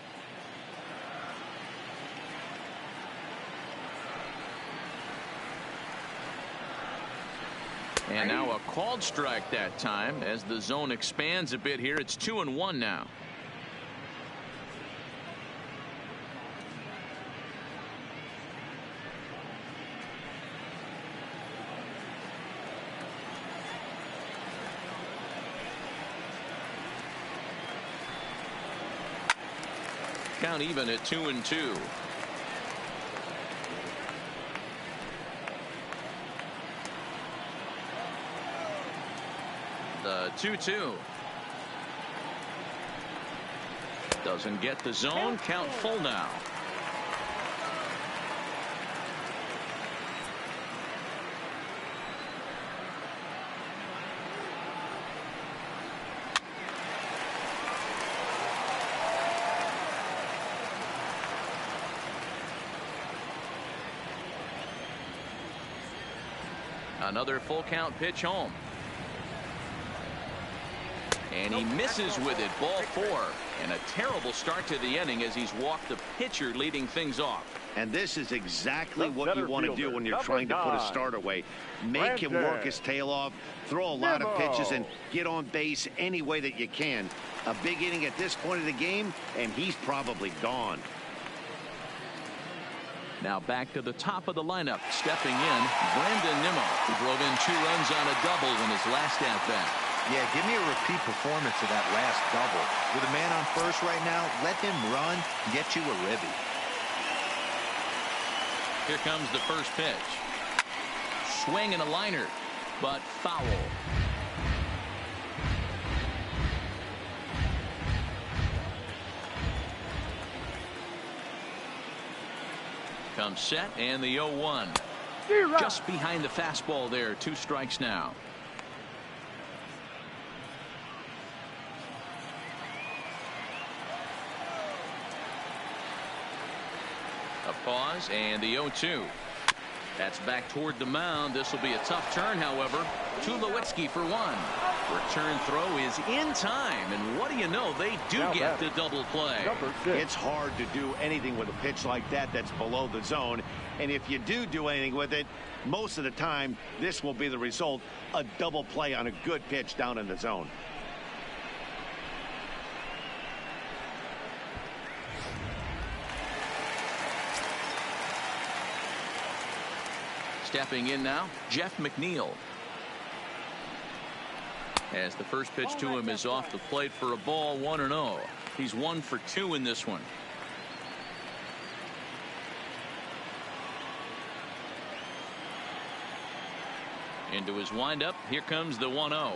And now a called strike that time as the zone expands a bit here. It's 2-1 now. Count even at 2-2. The 2-2. Doesn't get the zone. Count full now. Another full count pitch home. And he misses with it. Ball 4. And a terrible start to the inning as he's walked the pitcher leading things off. And this is exactly what you want to do when you're trying to put a start away. Make him work his tail off, throw a lot of pitches, and get on base any way that you can. A big inning at this point of the game, and he's probably gone. Now back to the top of the lineup. Stepping in, Brandon Nimmo, who drove in 2 runs on a double in his last at-bat. Yeah, give me a repeat performance of that last double. With a man on first right now, let him run, get you a ribby. Here comes the first pitch. Swing and a liner, but foul. Comes set and the 0-1. Just behind the fastball there. 2 strikes now. A pause and the 0-2. That's back toward the mound. This will be a tough turn, however. Tulowitzki for 1. Return throw is in time, and what do you know? They do get the double play. It's hard to do anything with a pitch like that that's below the zone, and if you do anything with it, most of the time this will be the result: a double play on a good pitch down in the zone. Stepping in now, Jeff McNeil. As the first pitch to him is off the plate for a ball, 1-0. He's 1 for 2 in this one. Into his windup. Here comes the 1-0.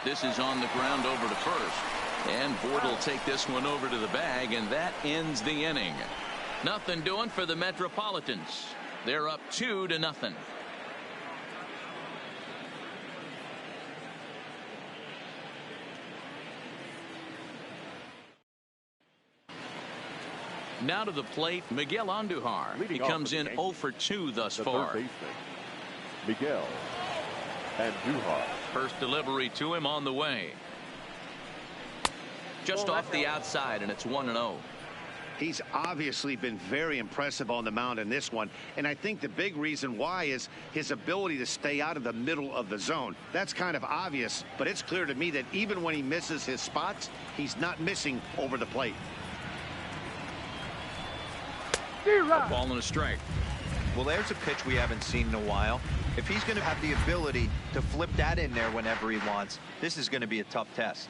This is on the ground over to first. And Boyd will take this one over to the bag, and that ends the inning. Nothing doing for the Metropolitans. They're up 2-0. Now to the plate, Miguel Andujar. He comes in 0 for 2 thus far. Third baseman, Miguel Andujar. First delivery to him on the way. Just off the outside, and it's 1-0. He's obviously been very impressive on the mound in this one, and I think the big reason why is his ability to stay out of the middle of the zone. That's kind of obvious, but it's clear to me that even when he misses his spots, he's not missing over the plate. A ball and a strike. Well, there's a pitch we haven't seen in a while. If he's going to have the ability to flip that in there whenever he wants, this is going to be a tough test.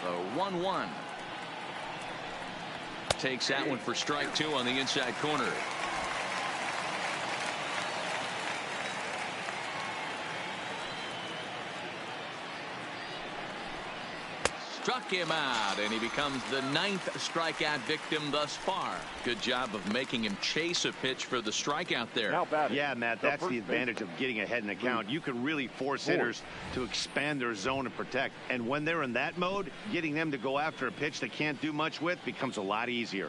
The 1-1. Takes that one for strike 2 on the inside corner. Struck him out, and he becomes the 9th strikeout victim thus far. Good job of making him chase a pitch for the strikeout there. Now batting. Yeah, Matt, that's the advantage of getting ahead in the count. You can really force hitters to expand their zone and protect. And when they're in that mode, getting them to go after a pitch they can't do much with becomes a lot easier.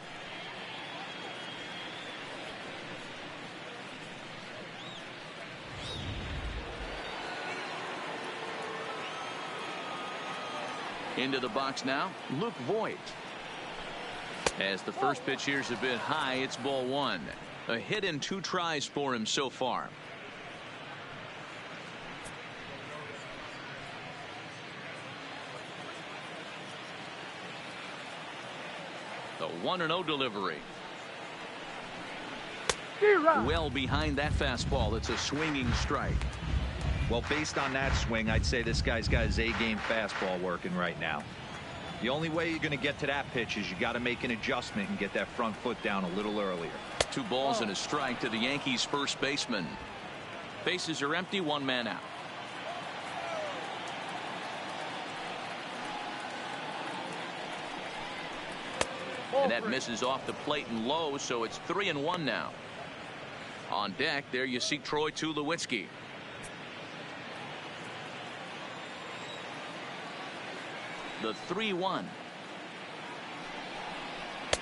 Into the box now, Luke Voigt. As the first pitch here's a bit high, it's ball 1. A hit in 2 tries for him so far. The 1-0 delivery. Well behind that fastball. It's a swinging strike. Well, based on that swing, I'd say this guy's got his A-game fastball working right now. The only way you're going to get to that pitch is you got to make an adjustment and get that front foot down a little earlier. 2 balls and a strike to the Yankees first baseman. Bases are empty, 1 man out. And that misses off the plate and low, so it's 3-1 now. On deck, there you see Troy Tulowitzki. The 3-1.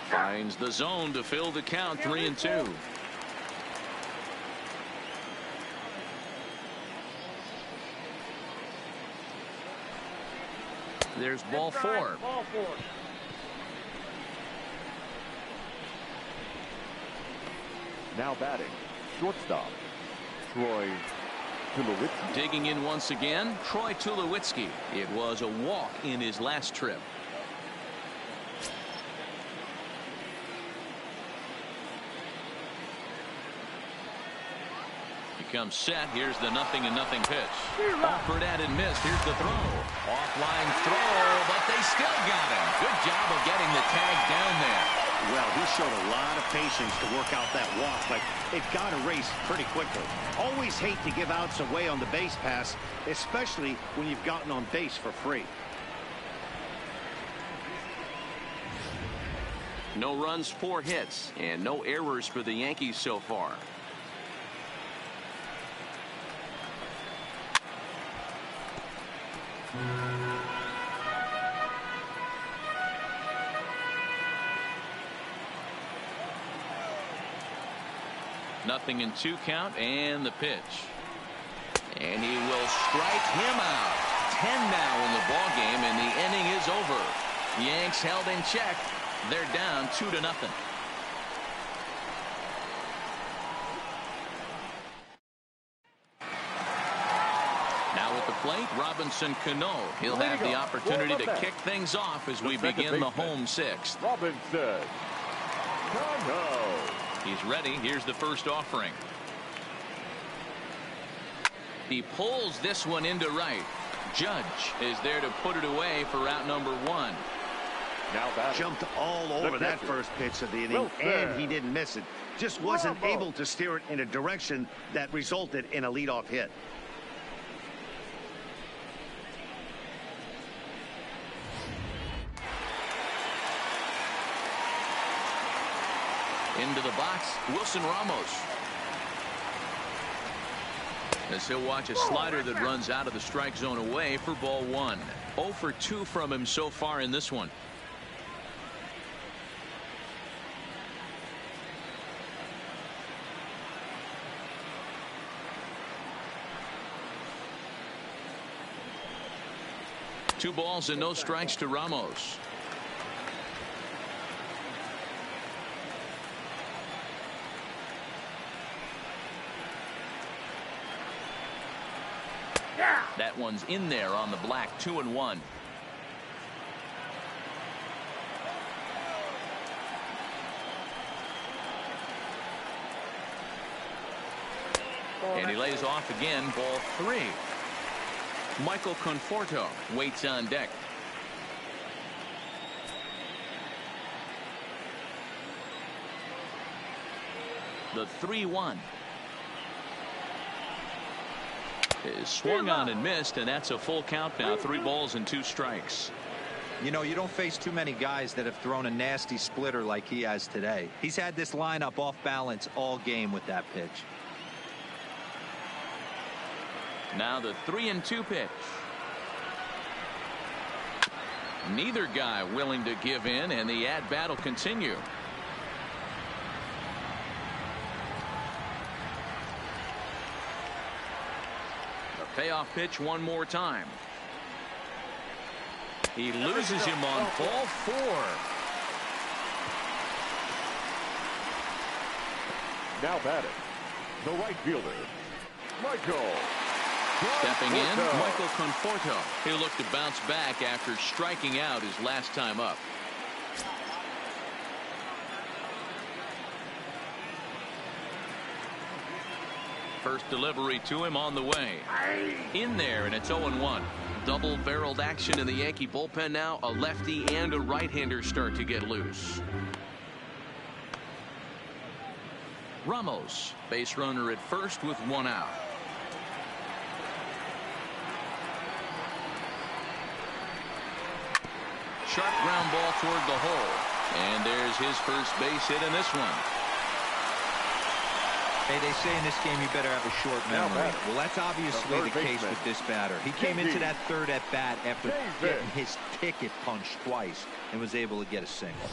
Finds the zone to fill the count, 3-2. There's ball 4. Now batting, shortstop, Troy Tulowitzki. Digging in once again, Troy Tulowitzki. It was a walk in his last trip. He comes set. Here's the 0-0 pitch. Offered at and missed. Here's the throw. Offline throw, but they still got him. Good job of getting the tag down there. Well, he showed a lot of patience to work out that walk, but it got erased pretty quickly. Always hate to give outs away on the base pass, especially when you've gotten on base for free. No runs, 4 hits, and no errors for the Yankees so far. Nothing in 2 count, and the pitch. And he will strike him out. 10 now in the ball game, and the inning is over. Yanks held in check. They're down 2-0. Now with the plate, Robinson Cano. He'll have the opportunity to kick things off as we begin the home sixth. Robinson Cano. He's ready. Here's the first offering. He pulls this one into right. Judge is there to put it away for out number one. Now that jumped all over that first pitch of the inning, and he didn't miss it. Just wasn't able to steer it in a direction that resulted in a leadoff hit. Into the box, Wilson Ramos. As he'll watch a slider that runs out of the strike zone away for ball one. 0 for 2 from him so far in this one. Two balls and no strikes to Ramos. That one's in there on the black. 2-1. And he lays off again. Ball 3. Michael Conforto waits on deck. The 3-1 is swung on and missed, and that's a full count now. 3 balls and 2 strikes. You know, you don't face too many guys that have thrown a nasty splitter like he has today. He's had this lineup off balance all game with that pitch. Now the 3-2 pitch. Neither guy willing to give in, and the at-bat will continue. The payoff pitch one more time. He loses him on ball 4. now batting, the right fielder, Michael. Stepping in, Michael Conforto. He'll look to bounce back after striking out his last time up. First delivery to him on the way. In there, and it's 0-1. Double-barreled action in the Yankee bullpen now. A lefty and a right-hander start to get loose. Ramos, base runner at first with 1 out. Sharp ground ball toward the hole. And there's his first base hit in this one. Hey, they say in this game you better have a short memory. Well, that's obviously the case with this batter. He came into that third at bat after getting his ticket punched twice and was able to get a single.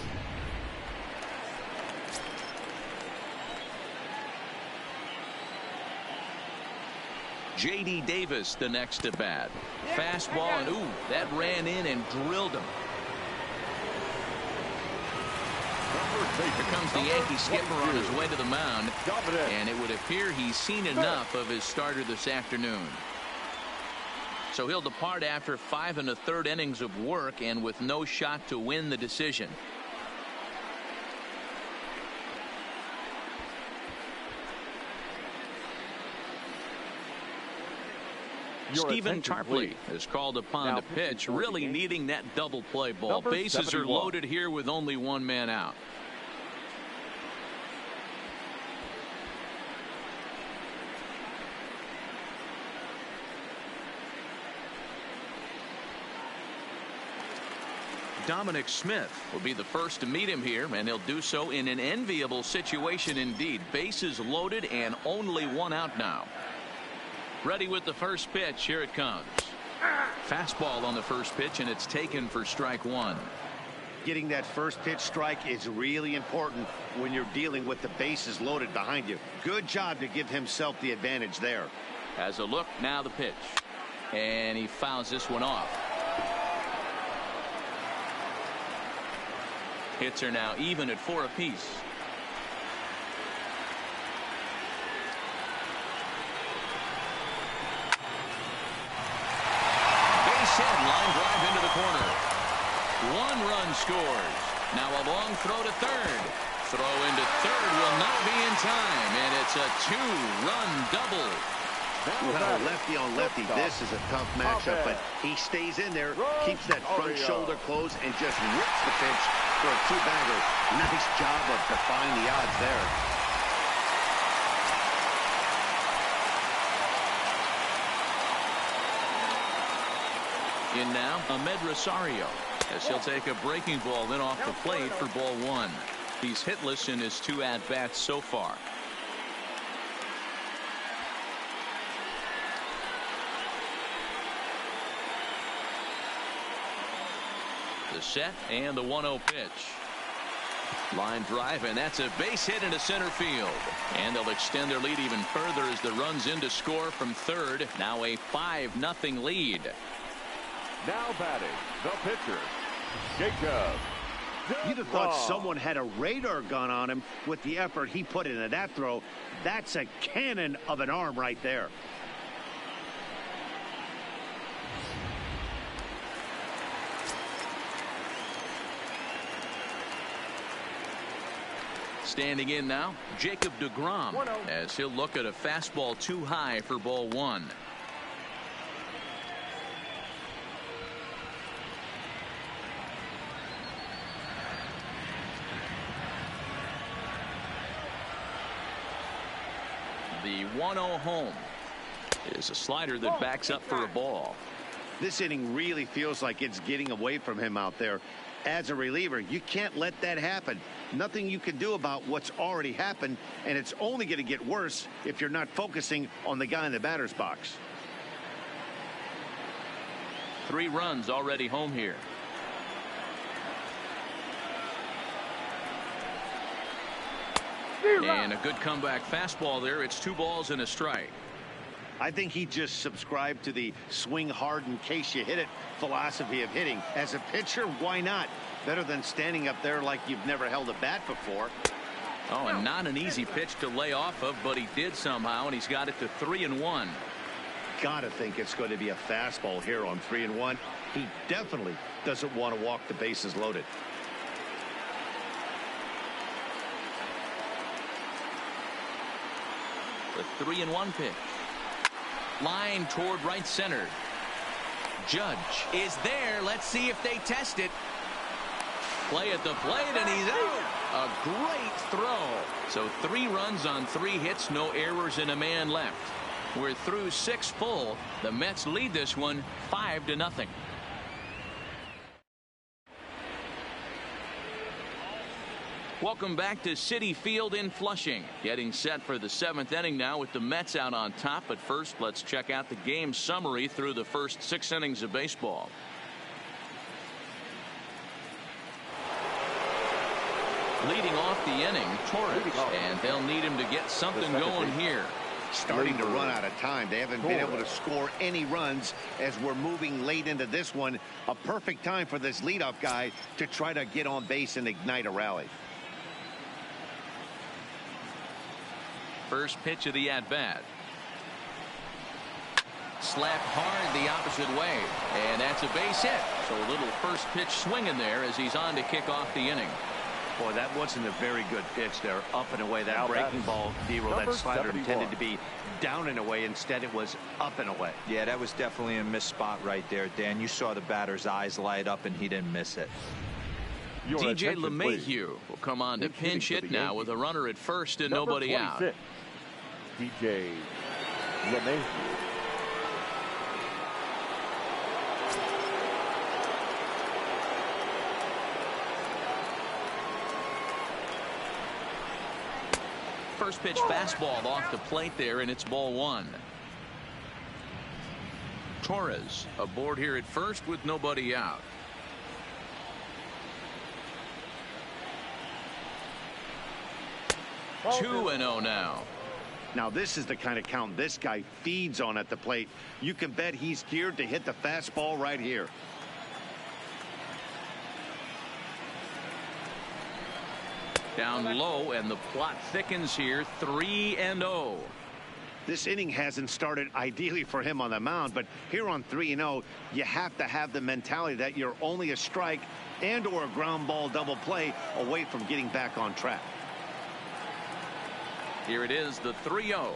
J.D. Davis the next at bat. Fastball, and ooh, that ran in and drilled him. Here comes the Yankee skipper on his way to the mound, and it would appear he's seen enough of his starter this afternoon. So he'll depart after 5 1/3 innings of work and with no shot to win the decision. Stephen Tarpley is called upon to pitch, really needing that double play ball. Bases are loaded here with only 1 man out. Dominic Smith will be the first to meet him here, and he'll do so in an enviable situation indeed. Bases loaded and only 1 out now. Ready with the first pitch. Here it comes. Fastball on the first pitch, and it's taken for strike 1. Getting that first pitch strike is really important when you're dealing with the bases loaded behind you. Good job to give himself the advantage there. As a look, now the pitch. And he fouls this one off. Hits are now even at 4 apiece. 1 run scores. Now a long throw to third. Throw into third will not be in time, and it's a 2-run double. Well, lefty on lefty, this is a tough matchup, but he stays in there, keeps that front shoulder closed, and just rips the pitch for a 2-bagger. Nice job of defying the odds there. In now, Ahmed Rosario, as he'll take a breaking ball in off the plate for ball 1. He's hitless in his 2 at-bats so far. The set and the 1-0 pitch. Line drive, and that's a base hit into center field. And they'll extend their lead even further as the runs in to score from third. Now a 5-0 lead. Now batting, the pitcher, Jacob. You'd have thought someone had a radar gun on him with the effort he put into that throw. That's a cannon of an arm right there. Standing in now, Jacob deGrom, as he'll look at a fastball too high for ball 1. The 1-0 home is a slider that backs up for a ball. This inning really feels like it's getting away from him out there. As a reliever, you can't let that happen. Nothing you can do about what's already happened, and it's only going to get worse if you're not focusing on the guy in the batter's box. 3 runs already home here. And a good comeback fastball there. It's 2 balls and a strike. I think he just subscribed to the swing hard in case you hit it philosophy of hitting. As a pitcher, why not? Better than standing up there like you've never held a bat before. Oh, and not an easy pitch to lay off of, but he did somehow, and he's got it to 3-1. Gotta think it's going to be a fastball here on 3-1. He definitely doesn't want to walk the bases loaded. The 3-1 pitch. Line toward right center. Judge is there. Let's see if they test it. Play at the plate, and he's out. A great throw. So 3 runs on 3 hits, no errors, and a man left. We're through 6 full. The Mets lead this one 5-0. Welcome back to Citi Field in Flushing. Getting set for the 7th inning now with the Mets out on top. But first, let's check out the game summary through the first 6 innings of baseball. Leading off the inning, Torres, and they'll need him to get something going here. Starting to run out of time. They haven't been able to score any runs as we're moving late into this one. A perfect time for this leadoff guy to try to get on base and ignite a rally. First pitch of the at-bat. Slapped hard the opposite way, and that's a base hit. So a little first pitch swing in there as he's on to kick off the inning. Boy, that wasn't a very good pitch there. Up and away. That breaking ball, D-roll, that slider intended to be down and away. Instead, it was up and away. Yeah, that was definitely a missed spot right there, Dan. You saw the batter's eyes light up, and he didn't miss it. DJ LeMahieu will come on to pinch hit now with a runner at first and nobody out. DJ LeMahieu. First pitch fastball off the plate there, and it's ball 1. Torres aboard here at first with nobody out. Oh, 2-0 now. Now this is the kind of count this guy feeds on at the plate. You can bet he's geared to hit the fastball right here. Down low, and the plot thickens here. 3-0. This inning hasn't started ideally for him on the mound, but here on 3-0, you have to have the mentality that you're only a strike and or a ground ball double play away from getting back on track. Here it is, the 3-0.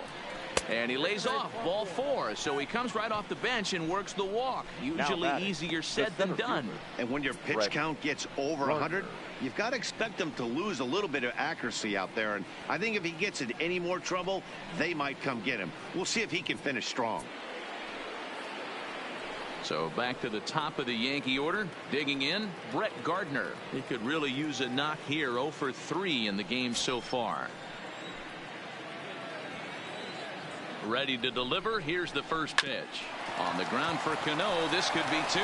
And he lays off ball 4, so he comes right off the bench and works the walk. Usually easier said than done. And when your pitch count gets over 100, you've got to expect them to lose a little bit of accuracy out there. And I think if he gets in any more trouble, they might come get him. We'll see if he can finish strong. So back to the top of the Yankee order. Digging in, Brett Gardner. He could really use a knock here. 0 for 3 in the game so far. Ready to deliver. Here's the first pitch. On the ground for Cano. This could be 2.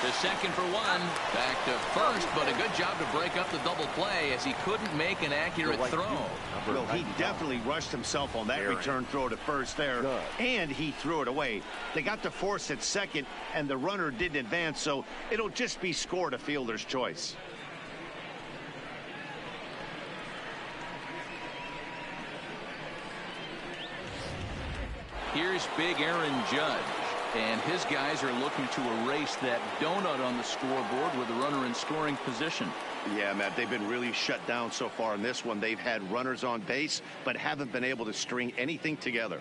The second for 1. Back to first, but a good job to break up the double play as he couldn't make an accurate throw. Well, he definitely rushed himself on that return throw to first there, and he threw it away. They got to force at second, and the runner didn't advance, so it'll just be scored a fielder's choice. Here's big Aaron Judge, and his guys are looking to erase that donut on the scoreboard with the runner in scoring position. Yeah, Matt, they've been really shut down so far in this one. They've had runners on base, but haven't been able to string anything together.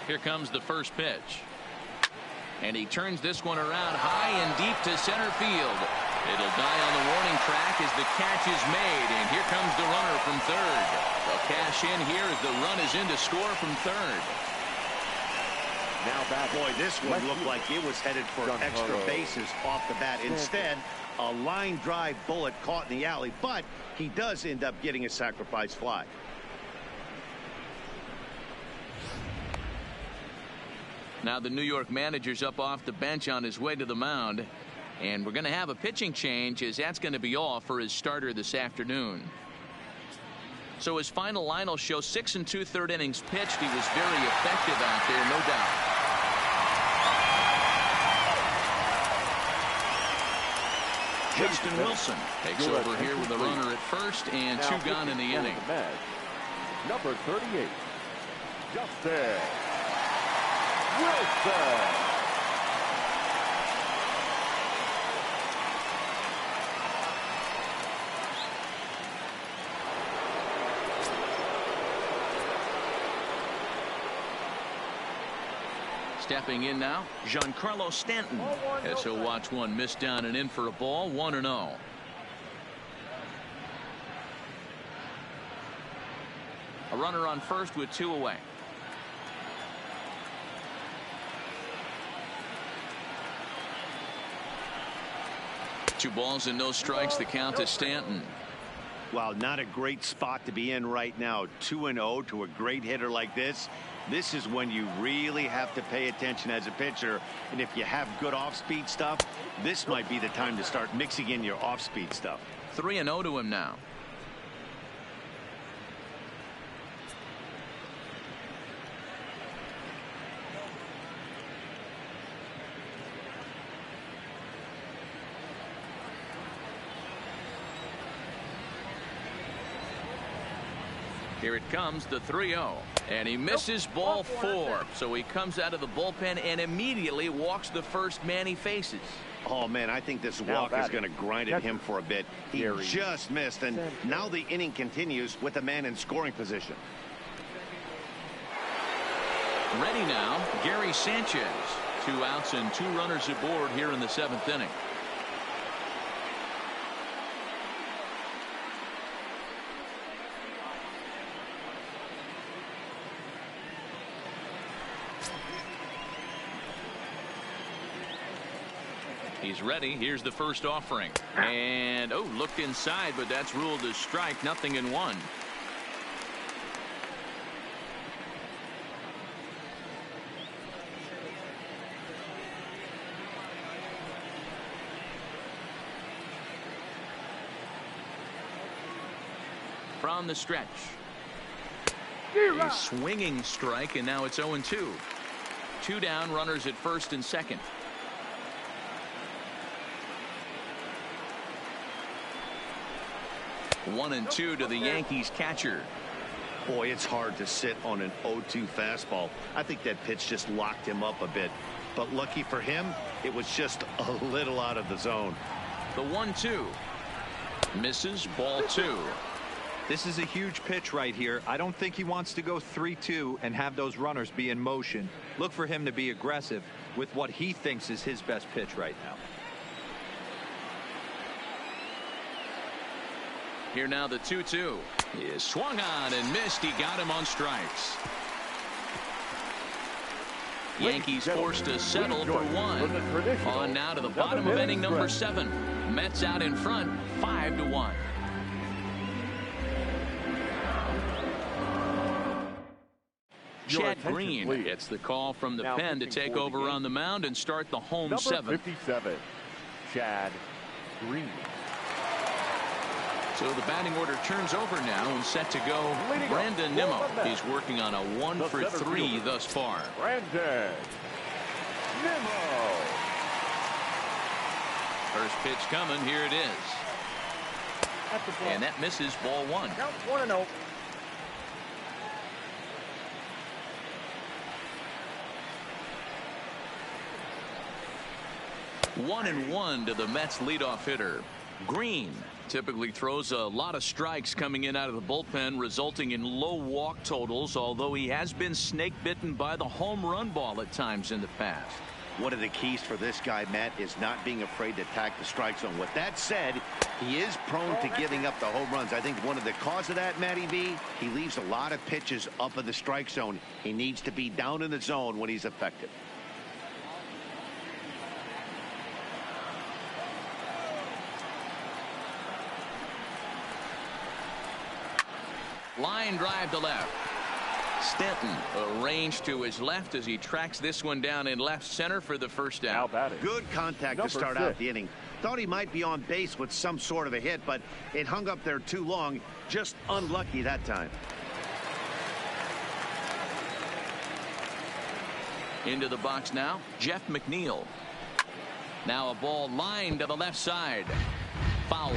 Here comes the first pitch. And he turns this one around high and deep to center field. It'll die on the warning track as the catch is made. And here comes the runner from third. They'll cash in here as the run is in to score from third. Now back. Boy, this one looked like it was headed for extra bases off the bat. Instead, a line drive bullet caught in the alley. But he does end up getting a sacrifice fly. Now the New York manager's up off the bench on his way to the mound. And we're going to have a pitching change, as that's going to be all for his starter this afternoon. So his final line will show 6 2/3 innings pitched. He was very effective out there, no doubt. Justin Wilson takes over here with a runner at first and 2 gone in the inning. Number 38, Justin Wilson. Stepping in now, Giancarlo Stanton, as he'll watch one miss down and in for a ball. 1-0. A runner on first with 2 away. Two balls and no strikes. The count to Stanton. Well, not a great spot to be in right now. 2-0 to a great hitter like this. This is when you really have to pay attention as a pitcher. And if you have good off-speed stuff, this might be the time to start mixing in your off-speed stuff. 3-0 to him now. Here it comes, the 3-0. And he misses ball 4. So he comes out of the bullpen and immediately walks the first man he faces. Oh, man, I think this walk is going to grind at him for a bit. He just missed, and now the inning continues with a man in scoring position. Ready now, Gary Sanchez. 2 outs and 2 runners aboard here in the 7th inning. He's ready. Here's the first offering. And, oh, looked inside, but that's ruled a strike. 0-1. From the stretch. A swinging strike, and now it's 0-2. 2 down, runners at first and second. 1-2 to the Yankees catcher. Boy, it's hard to sit on an 0-2 fastball. I think that pitch just locked him up a bit. But lucky for him, it was just a little out of the zone. The 1-2. Misses, ball 2. This is a huge pitch right here. I don't think he wants to go 3-2 and have those runners be in motion. Look for him to be aggressive with what he thinks is his best pitch right now. Here now the 2-2 is swung on and missed. He got him on strikes. Yankees forced to settle for one. On now to the bottom of inning number 7. Mets out in front 5-1. Chad Green gets the call from the pen to take over on the mound and start the home number 7. 57, Chad Green. So the batting order turns over now and set to go. Brandon Nimmo. He's working on a 1-for-3 thus far. Brandon Nimmo. First pitch coming. Here it is. And that misses, ball 1. Count 1-0. One and 1 to the Mets leadoff hitter. Green typically throws a lot of strikes coming in out of the bullpen, resulting in low walk totals, although he has been snake bitten by the home run ball at times in the past. One of the keys for this guy, Matt, is not being afraid to attack the strike zone. With that said, he is prone to giving up the home runs. I think one of the cause of that, Matty B, he leaves a lot of pitches up in the strike zone. He needs to be down in the zone when he's effective. Line drive to left. Stanton arranged to his left as he tracks this one down in left center for the first out. Good contact to start out the inning. Thought he might be on base with some sort of a hit, but it hung up there too long. Just unlucky that time. Into the box now, Jeff McNeil. Now a ball lined to the left side. Foul.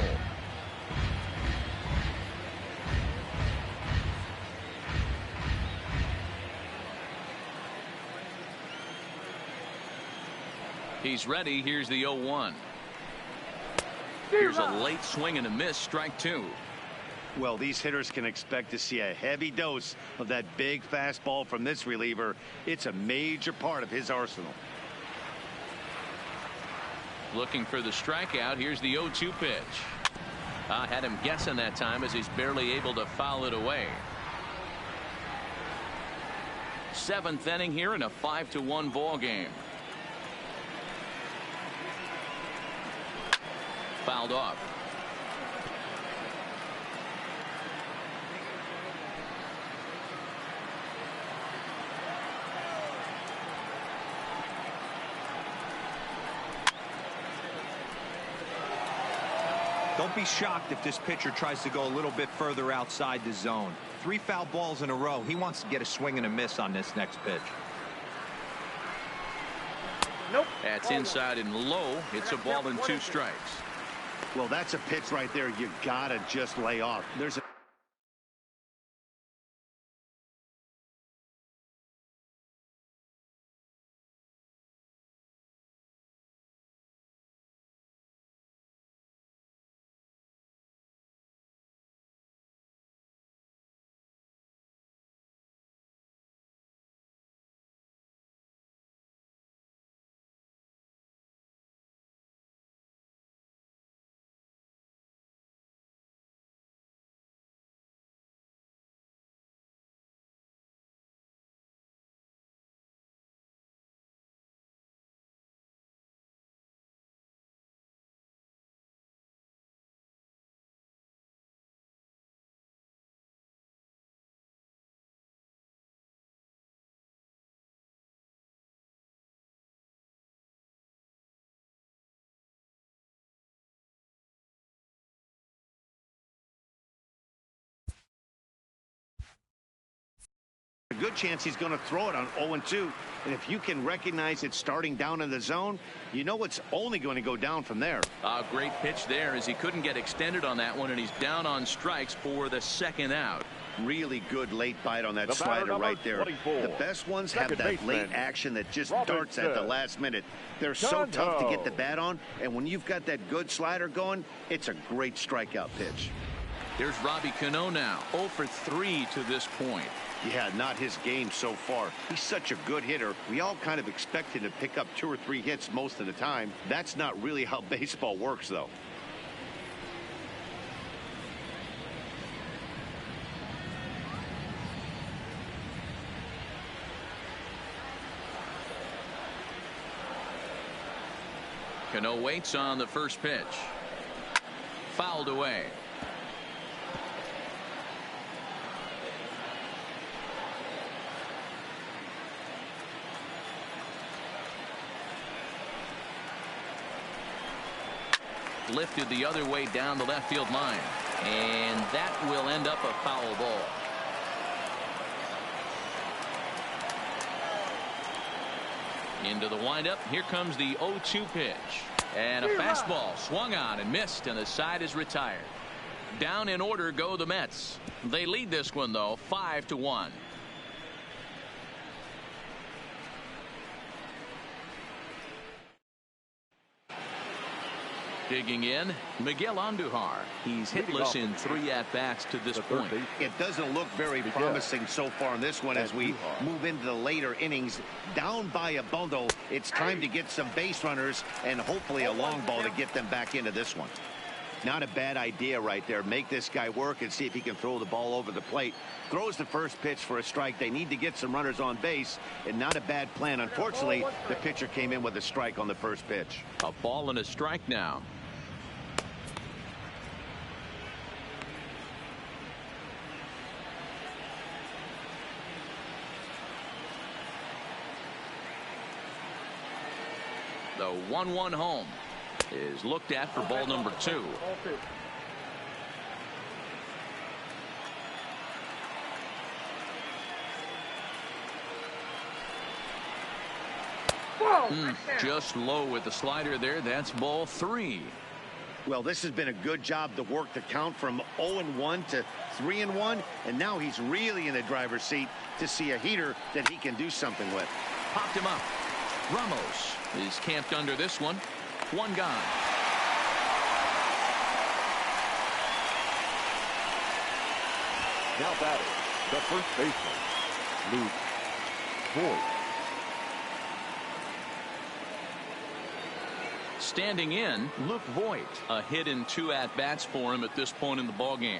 He's ready. Here's the 0-1. Here's a late swing and a miss. Strike 2. Well, these hitters can expect to see a heavy dose of that big fastball from this reliever. It's a major part of his arsenal. Looking for the strikeout. Here's the 0-2 pitch. Had him guessing that time as he's barely able to foul it away. 7th inning here in a 5-1 ball game. Fouled off. Don't be shocked if this pitcher tries to go a little bit further outside the zone. 3 foul balls in a row. He wants to get a swing and a miss on this next pitch. Nope. That's inside and low. It's a ball and 2 strikes. Well, that's a pitch right there. You gotta just lay off. There's a good chance he's going to throw it on 0-2. And if you can recognize it starting down in the zone, you know it's only going to go down from there. A great pitch there as he couldn't get extended on that one, and he's down on strikes for the second out. Really good late bite on that slider right there. 24. The best ones have Second that baseman, late action that just Robinson. darts at the last minute. They're so tough to get the bat on, and when you've got that good slider going, it's a great strikeout pitch. Here's Robbie Cano now, 0 for 3 to this point. Yeah, not his game so far. He's such a good hitter. We all kind of expect him to pick up 2 or 3 hits most of the time. That's not really how baseball works, though. Cano waits on the first pitch. Fouled away. Lifted the other way down the left field line, and that will end up a foul ball. Into the windup. Here comes the 0-2 pitch, and a fastball swung on and missed, and the side is retired. Down in order go the Mets. They lead this one though 5-1. Digging in, Miguel Andujar. He's hitless in 3 at-bats to this point. It doesn't look very promising so far in this one as we move into the later innings. Down by a bundle, it's time to get some base runners and hopefully a long ball to get them back into this one. Not a bad idea right there. Make this guy work and see if he can throw the ball over the plate. Throws the first pitch for a strike. They need to get some runners on base, and not a bad plan. Unfortunately, the pitcher came in with a strike on the first pitch. A ball and a strike now. The 1-1 home is looked at for ball number 2. Just low with the slider there. That's ball 3. Well, this has been a good job to work the count from 0-1 to 3-1, and now he's really in the driver's seat to see a heater that he can do something with. Popped him up. Ramos is camped under this one. 1 gone. Now batting, the first baseman, Luke Voigt. Standing in, Luke Voigt. A hit in 2 at-bats for him at this point in the ballgame.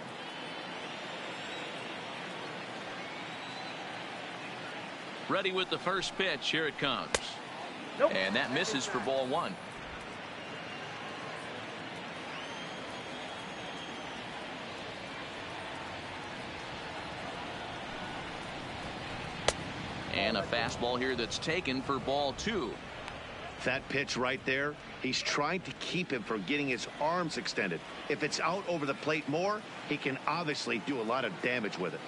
Ready with the first pitch. Here it comes. Nope. And that misses for ball 1. And a fastball here that's taken for ball 2. That pitch right there, he's trying to keep him from getting his arms extended. If it's out over the plate more, he can obviously do a lot of damage with it.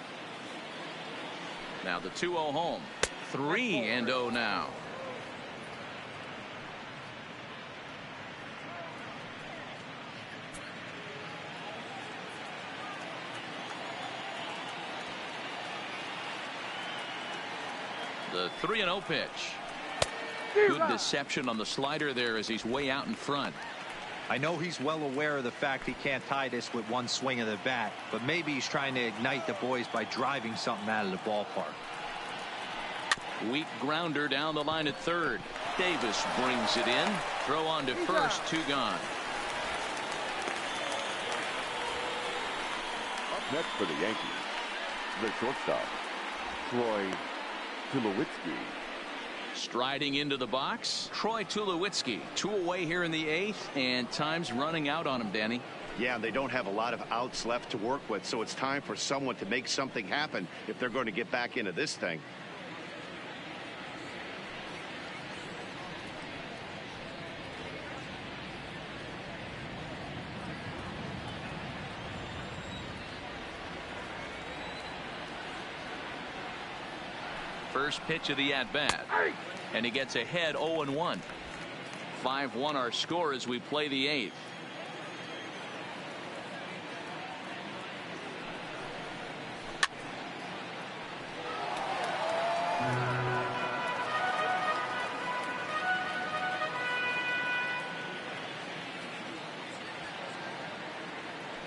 Now the 2-0 home. 3-0 now. The 3-0 pitch. Good deception on the slider there as he's way out in front. I know he's well aware of the fact he can't tie this with one swing of the bat, but maybe he's trying to ignite the boys by driving something out of the ballpark. Weak grounder down the line at third. Davis brings it in. Throw on to first. 2 gone. Up next for the Yankees, the shortstop, Troy Tulowitzki. Striding into the box, Troy Tulowitzki. 2 away here in the 8th, and time's running out on him, Danny. Yeah, they don't have a lot of outs left to work with, so it's time for someone to make something happen if they're going to get back into this thing. First pitch of the at-bat. And he gets ahead 0-1. 5-1 our score as we play the 8th.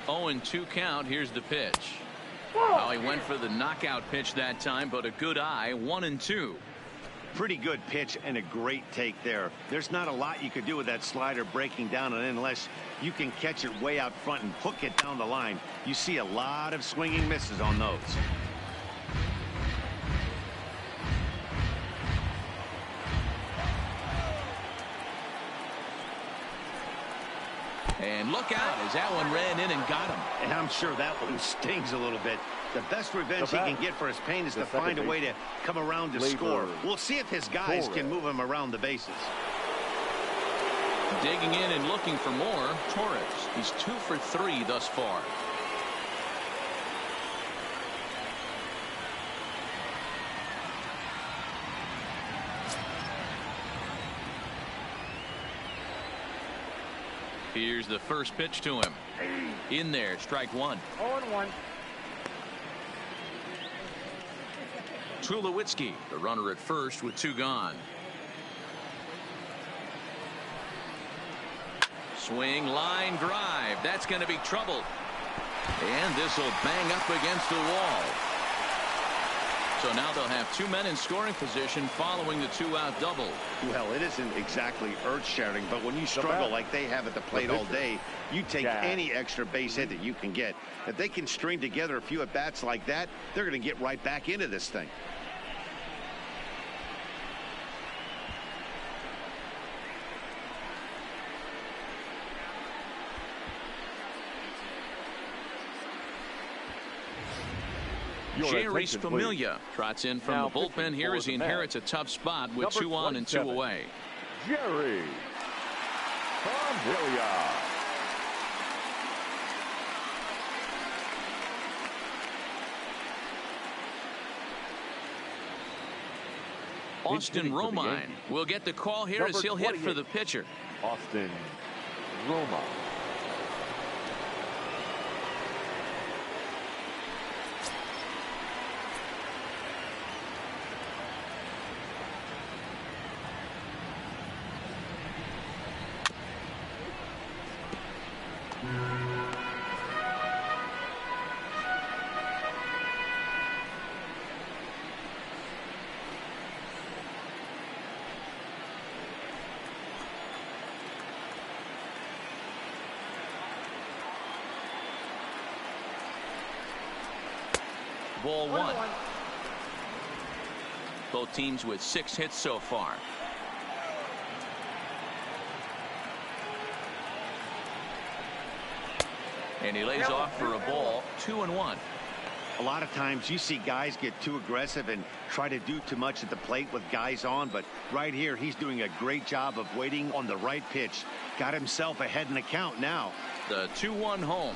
Oh, and 2 count. Here's the pitch. Oh, he went for the knockout pitch that time, but a good eye. 1-2. Pretty good pitch and a great take there. There's not a lot you could do with that slider breaking down, and unless you can catch it way out front and hook it down the line, you see a lot of swinging misses on those. And look out as that one ran in and got him. And I'm sure that one stings a little bit. The best revenge he can get for his pain is to find a way to come around to score. We'll see if his guys can move him around the bases. Digging in and looking for more. Torres. He's 2 for 3 thus far. Here's the first pitch to him. In there, strike 1. 0-1. Tulowitzki, the runner at first with 2 gone. Swing, line drive. That's going to be trouble. And this will bang up against the wall. So now they'll have 2 men in scoring position following the 2-out double. Well, it isn't exactly earth-shattering, but when you struggle like they have at the plate all day, you take any extra base hit that you can get. If they can string together a few at-bats like that, they're going to get right back into this thing. Jerry Familia trots in from the bullpen here as he inherits a tough spot with 2 on and 2 away. Jerry Familia. Austin Romine will get the call here as he'll hit for the pitcher. Austin Romine. Ball 1. Both teams with 6 hits so far. And he lays off for a ball. 2-1. A lot of times you see guys get too aggressive and try to do too much at the plate with guys on, but right here he's doing a great job of waiting on the right pitch. Got himself ahead in the count now. The 2-1 home.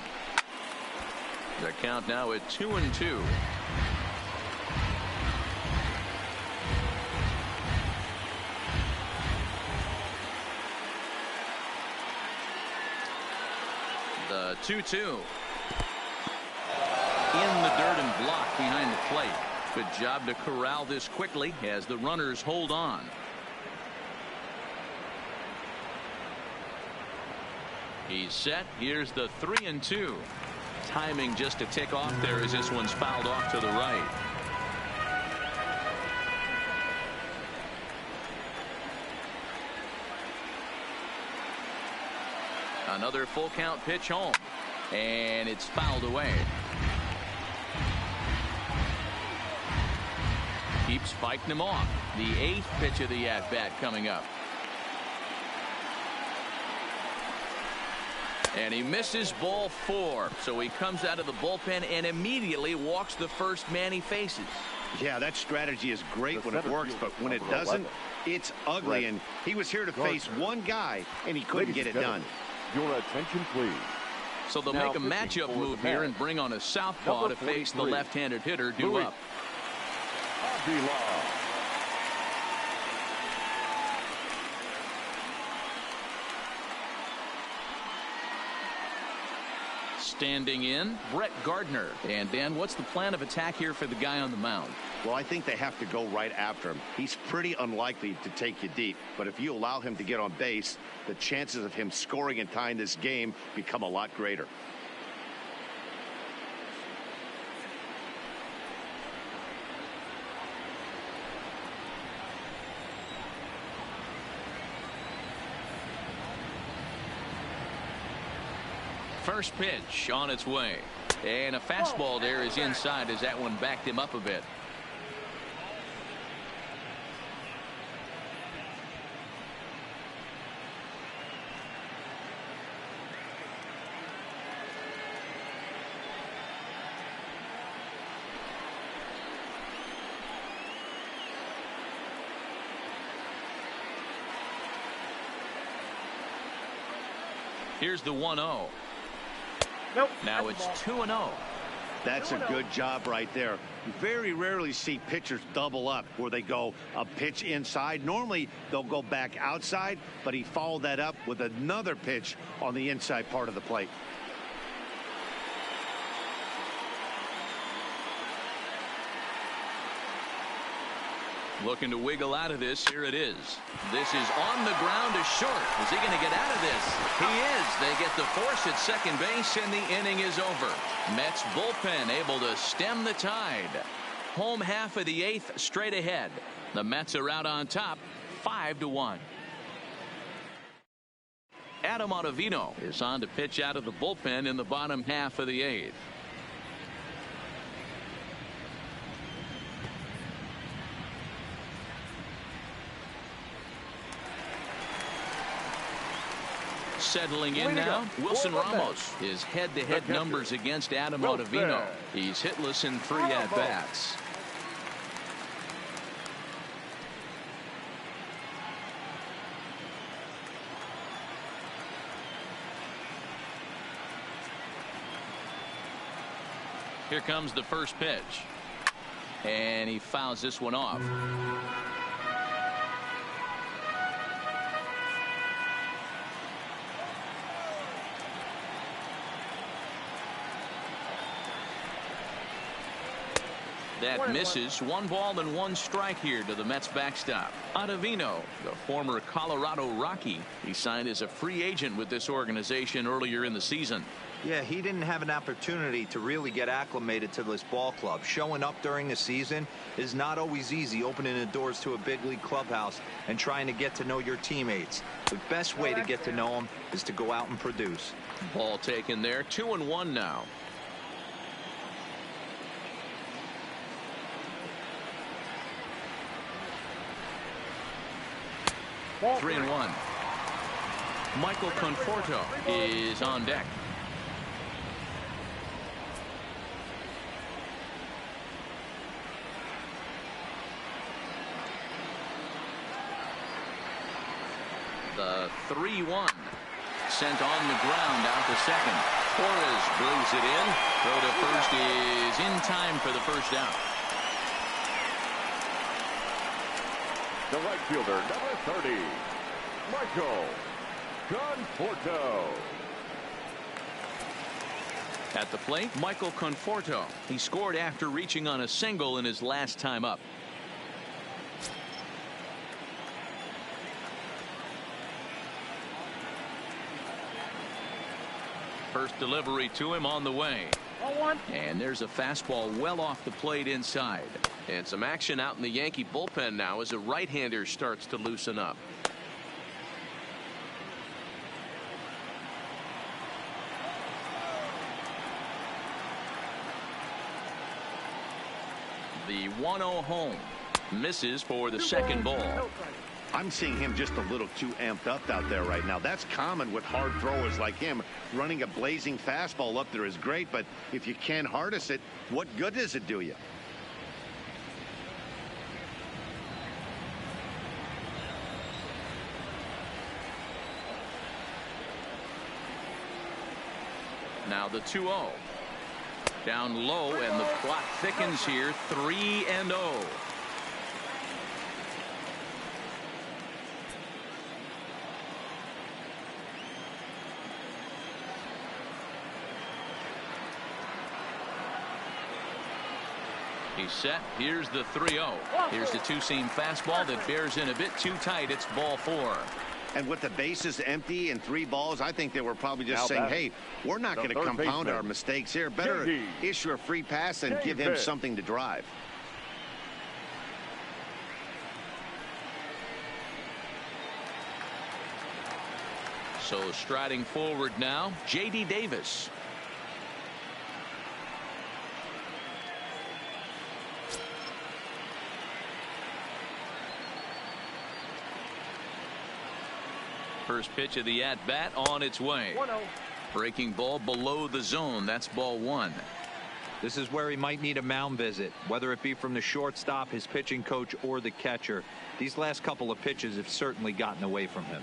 The count now at 2-2. The 2-2. In the dirt and blocked behind the plate. Good job to corral this quickly as the runners hold on. He's set. Here's the 3-2. Timing just a tick off there as this one's fouled off to the right. Another full count pitch home, and it's fouled away. Keeps fighting him off. The 8th pitch of the at-bat coming up. And he misses ball 4. So he comes out of the bullpen and immediately walks the first man he faces. Yeah, that strategy is great when it works, but when it doesn't, it's ugly. And he was here to face one guy, and he couldn't get it done. Your attention, please. So they'll make a matchup move here and bring on a southpaw to face the left-handed hitter due up. Standing in, Brett Gardner. And Dan, what's the plan of attack here for the guy on the mound? Well, I think they have to go right after him. He's pretty unlikely to take you deep, but if you allow him to get on base, the chances of him scoring and tying this game become a lot greater. First pitch on its way. And a fastball there is inside as that one backed him up a bit. Here's the 1-0. Nope. Now it's 2-0. That's a good job right there. You very rarely see pitchers double up where they go a pitch inside. Normally they'll go back outside, but he followed that up with another pitch on the inside part of the plate. Looking to wiggle out of this. Here it is. This is on the ground to short. Is he going to get out of this? He is. They get the force at second base, and the inning is over. Mets bullpen able to stem the tide. Home half of the eighth straight ahead. The Mets are out on top, 5-1. Adam Ottavino is on to pitch out of the bullpen in the bottom half of the eighth. Settling in now, Wilson Ramos. His head-to-head numbers against Adam Ottavino. He's hitless in 3 at-bats. Here comes the first pitch. And he fouls this one off. That misses. 1 ball and 1 strike here to the Mets backstop. Ottavino, the former Colorado Rocky, he signed as a free agent with this organization earlier in the season. Yeah, he didn't have an opportunity to really get acclimated to this ball club. Showing up during the season is not always easy, opening the doors to a big league clubhouse and trying to get to know your teammates. The best way to get to know them is to go out and produce. Ball taken there. 2-1 now. 3-1. Michael Conforto is on deck. The 3-1 sent on the ground out to second. Torres brings it in. Throw to first is in time for the first out. The right fielder, number 30, Michael Conforto. At the plate, Michael Conforto. He scored after reaching on a single in his last time up. First delivery to him on the way. And there's a fastball well off the plate inside. And some action out in the Yankee bullpen now as a right-hander starts to loosen up. The 1-0 home misses for the second ball. I'm seeing him just a little too amped up out there right now. That's common with hard throwers like him. Running a blazing fastball up there is great, but if you can't harness it, what good does it do you? Now the 2-0. Down low, and the clock thickens here. 3-0. He's set. Here's the 3-0. Here's the two-seam fastball that bears in a bit too tight. It's ball 4. And with the bases empty and 3 balls, I think they were probably just Now saying, batting, hey, we're not going to third compound baseman, our mistakes here. Better JD. issue a free pass and give him something to drive. So striding forward now, J.D. Davis. First pitch of the at-bat on its way. 1-0. Breaking ball below the zone. That's ball 1. This is where he might need a mound visit, whether it be from the shortstop, his pitching coach, or the catcher. These last couple of pitches have certainly gotten away from him.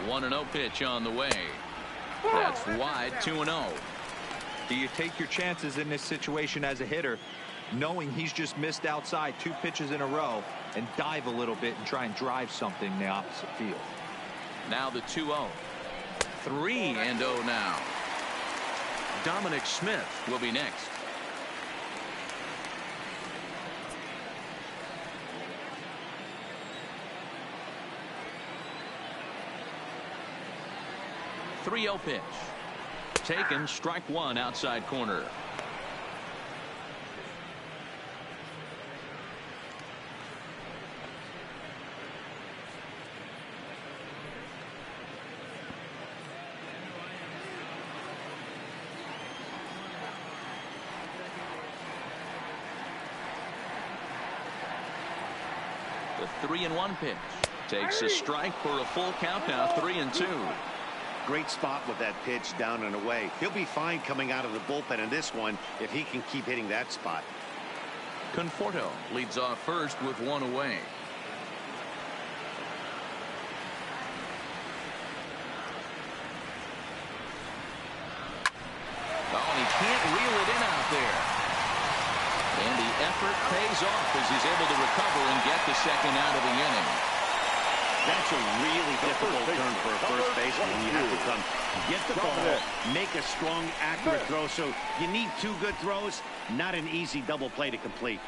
1-0 pitch on the way. That's wide. 2-0. Do you take your chances in this situation as a hitter, knowing he's just missed outside 2 pitches in a row, and dive a little bit and try and drive something in the opposite field? Now the 2-0. 3-0 now. Dominic Smith will be next. The 3-0 pitch. Taken, strike 1, outside corner. The 3-1 pitch takes a strike for a full count. Now 3-2. Great spot with that pitch down and away. He'll be fine coming out of the bullpen in this one if he can keep hitting that spot. Conforto leads off first with 1 away. Oh, and he can't reel it in out there. And the effort pays off as he's able to recover and get the second out of the inning. That's a really difficult turn for a first baseman when you have to come get the ball, make a strong, accurate throw. So you need 2 good throws, not an easy double play to complete.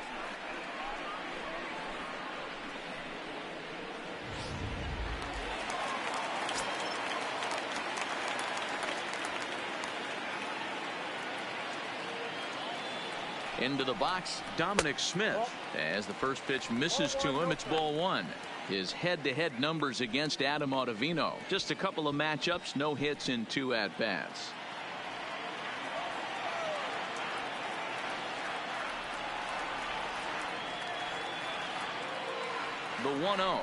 Into the box, Dominic Smith. As the first pitch misses to him, it's ball 1. His head-to-head numbers against Adam Ottavino. Just a couple of matchups, no hits in 2 at-bats. The 1-0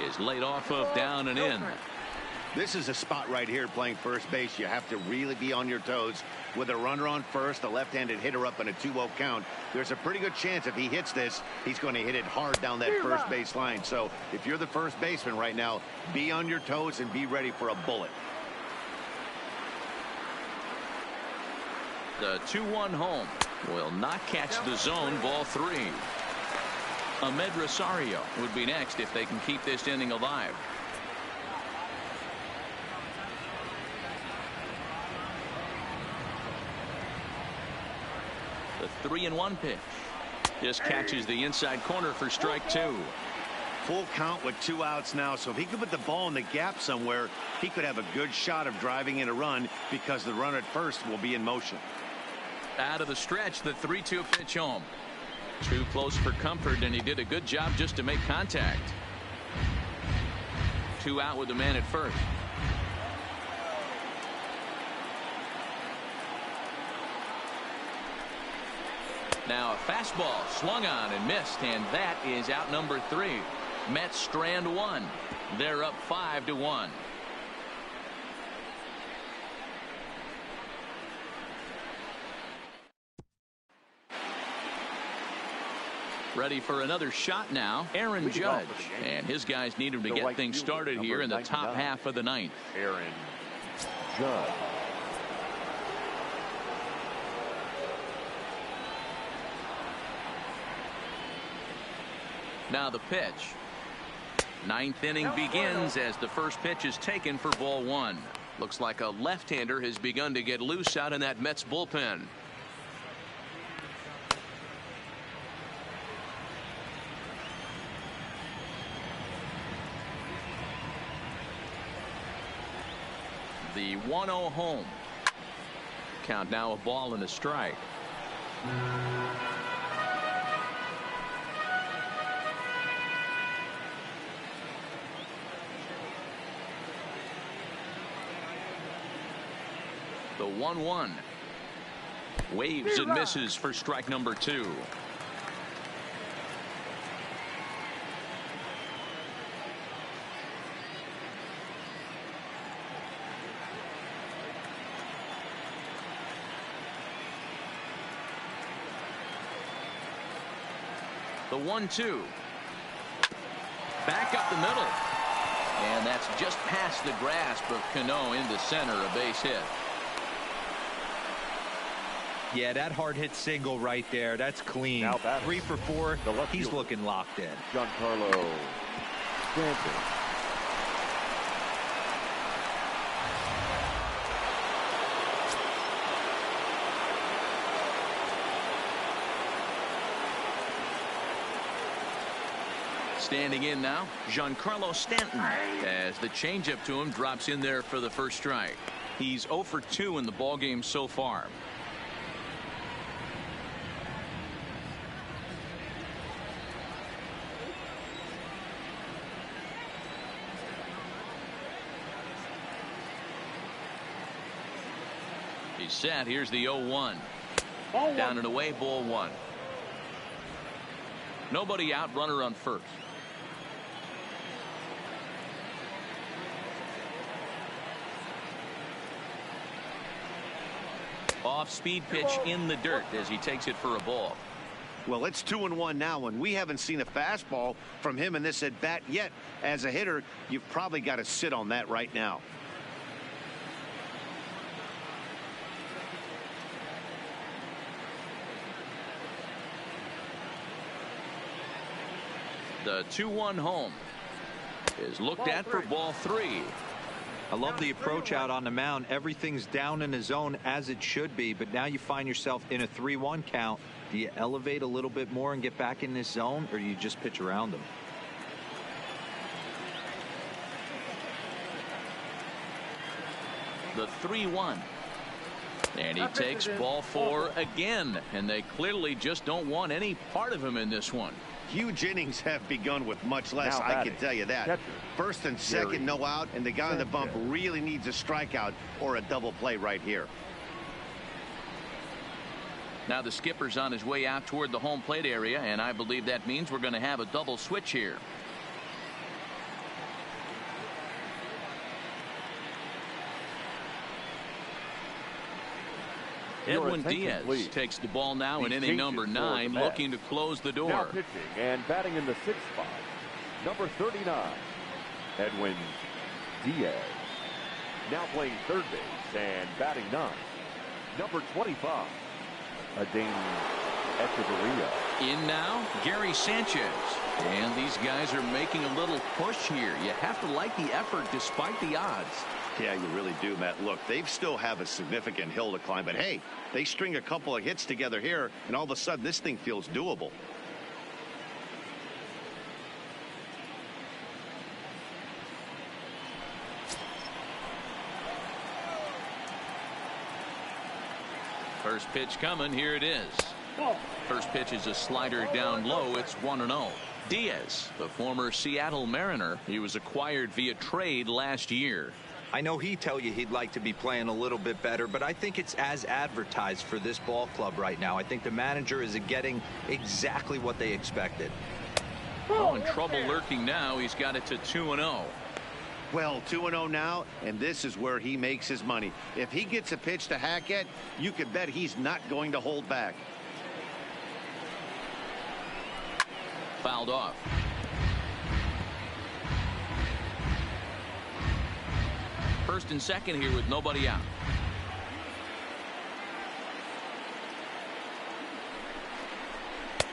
is laid off of down and in. This is a spot right here playing first base. You have to really be on your toes. With a runner on first, a left-handed hitter up in a 2-0 count, there's a pretty good chance if he hits this, he's going to hit it hard down that first base line. So if you're the first baseman right now, be on your toes and be ready for a bullet. The 2-1 home will not catch the zone. Ball 3. Ahmed Rosario would be next if they can keep this inning alive. The 3-1 pitch just catches the inside corner for strike 2. Full count with 2 outs now, so if he could put the ball in the gap somewhere, he could have a good shot of driving in a run because the runner at first will be in motion. Out of the stretch, the 3-2 pitch home. Too close for comfort, and he did a good job just to make contact. 2 out with the man at first. Now a fastball swung on and missed, and that is out number 3. Mets strand 1. They're up 5-1. Ready for another shot now, Aaron Judge. And his guys need him to get things started here in the top half of the 9th. Aaron Judge. Now the pitch. Ninth inning begins as the first pitch is taken for ball one. Looks like a left-hander has begun to get loose out in that Mets bullpen. The 1-0 home. Count now a ball and a strike. The 1-1. Waves and misses for strike number 2. The 1-2. Back up the middle. And that's just past the grasp of Cano into center, a base hit. Yeah, that hard hit single right there. That's clean. Now batting. 3 for 4. He's fielder. looking locked in. Giancarlo Stanton. Standing in now, Giancarlo Stanton, as the changeup to him drops in there for the first strike. He's 0 for 2 in the ballgame so far. He's set. Here's the 0-1. Down and away, ball 1. Nobody out, runner on first. Off-speed pitch in the dirt as he takes it for a ball. Well, it's 2-1 now, and we haven't seen a fastball from him in this at bat yet. As a hitter, you've probably got to sit on that right now. The 2-1 home is looked at for ball 3. I love the approach out on the mound. Everything's down in the zone as it should be, but now you find yourself in a 3-1 count. Do you elevate a little bit more and get back in this zone, or do you just pitch around them? The 3-1. And he takes ball 4 again, and they clearly just don't want any part of him in this one. Huge innings have begun with much less, Now I batting. can tell you that. Catcher, First and second, no out, and the guy on the bump really needs a strikeout or a double play right here. Now the skipper's on his way out toward the home plate area, and I believe that means we're going to have a double switch here. Your Edwin attention, Diaz please. takes the ball now in These inning number changes for 9, the Mets. looking to close the door. Now pitching and batting in the 6th spot, number 39, Edwin Diaz. Now playing third base and batting 9, number 25, Adain Echeverria. In now, Gary Sanchez. And these guys are making a little push here. You have to like the effort despite the odds. Yeah, you really do, Matt. Look, they still have a significant hill to climb, but hey, they string a couple of hits together here, and all of a sudden this thing feels doable. First pitch coming. Here it is. First pitch is a slider down low. It's 1-0. Diaz, the former Seattle Mariner, he was acquired via trade last year. I know he'd tell you he'd like to be playing a little bit better, but I think it's as advertised for this ball club right now. I think the manager is getting exactly what they expected. Oh, in trouble lurking now. He's got it to 2-0. Well, 2-0 now, and this is where he makes his money. If he gets a pitch to hack at, you can bet he's not going to hold back. Fouled off. First and second here with nobody out.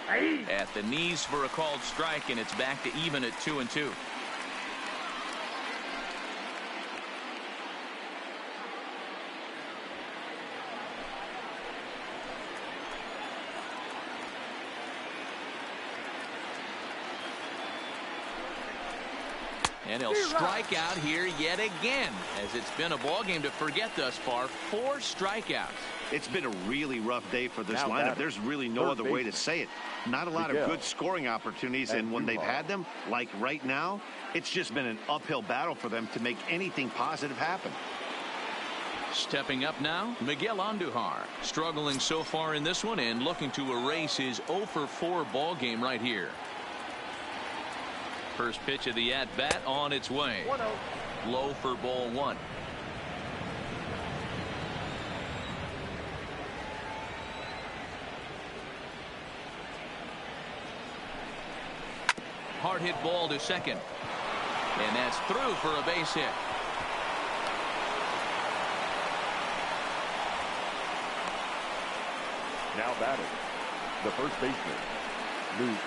At the knees for a called strike, and it's back to even at 2-2. And he'll strike out here yet again, as it's been a ball game to forget thus far. 4 strikeouts. It's been a really rough day for this lineup. There's really no other way to say it. Not a lot of good scoring opportunities, and when they've had them, like right now, it's just been an uphill battle for them to make anything positive happen. Stepping up now, Miguel Andujar, struggling so far in this one and looking to erase his 0 for 4 ball game right here. First pitch of the at-bat on its way. 1-0. Low for ball 1. Hard hit ball to second. And that's through for a base hit. Now batting, the first baseman, Luke.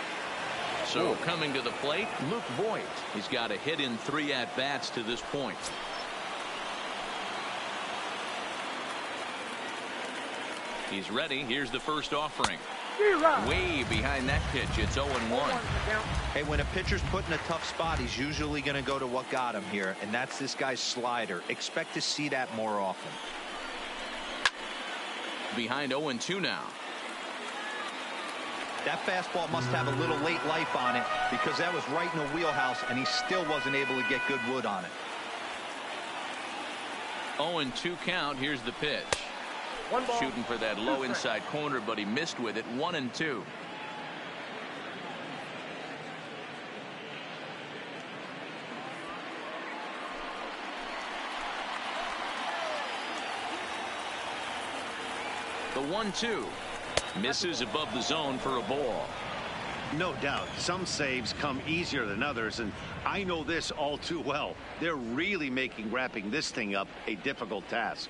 So coming to the plate, Luke Voigt. He's got a hit in 3 at-bats to this point. He's ready. Here's the first offering. Way behind that pitch. It's 0-1. Hey, when a pitcher's put in a tough spot, he's usually going to go to what got him here, and that's this guy's slider. Expect to see that more often. Behind 0-2 now. That fastball must have a little late life on it, because that was right in the wheelhouse, and he still wasn't able to get good wood on it. 0-2 count. Here's the pitch. Shooting for that low inside corner, but he missed with it. 1-2. The 1-2 misses above the zone for a ball. No doubt, some saves come easier than others, and I know this all too well. They're really making wrapping this thing up a difficult task.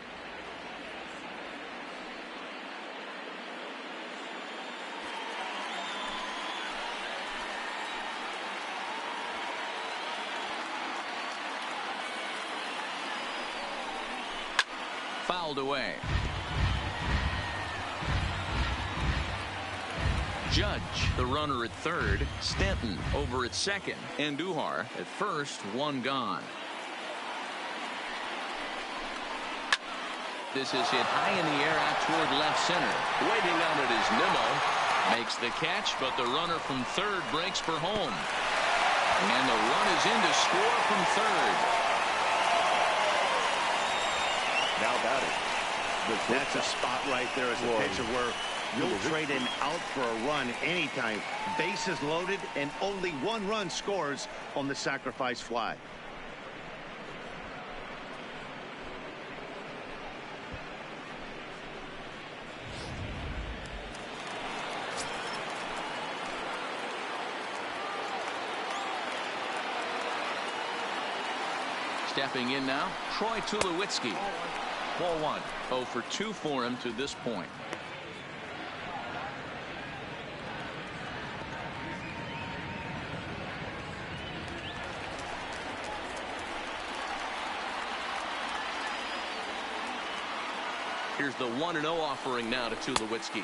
Fouled away. Judge, the runner at third. Stanton over at second. And Andujar at first. 1 gone. This is hit high in the air out toward left center. Waiting on it is Nimmo. Makes the catch, but the runner from third breaks for home. And the run is in to score from third. Now batting. That's a spot right there as a pitcher where you'll trade him out for a run anytime. Bases loaded, and only 1 run scores on the sacrifice fly. Stepping in now, Troy Tulowitzki. Ball 1. 0 for 2 for him to this point. Here's the 1-0 offering now to Tulowitzki.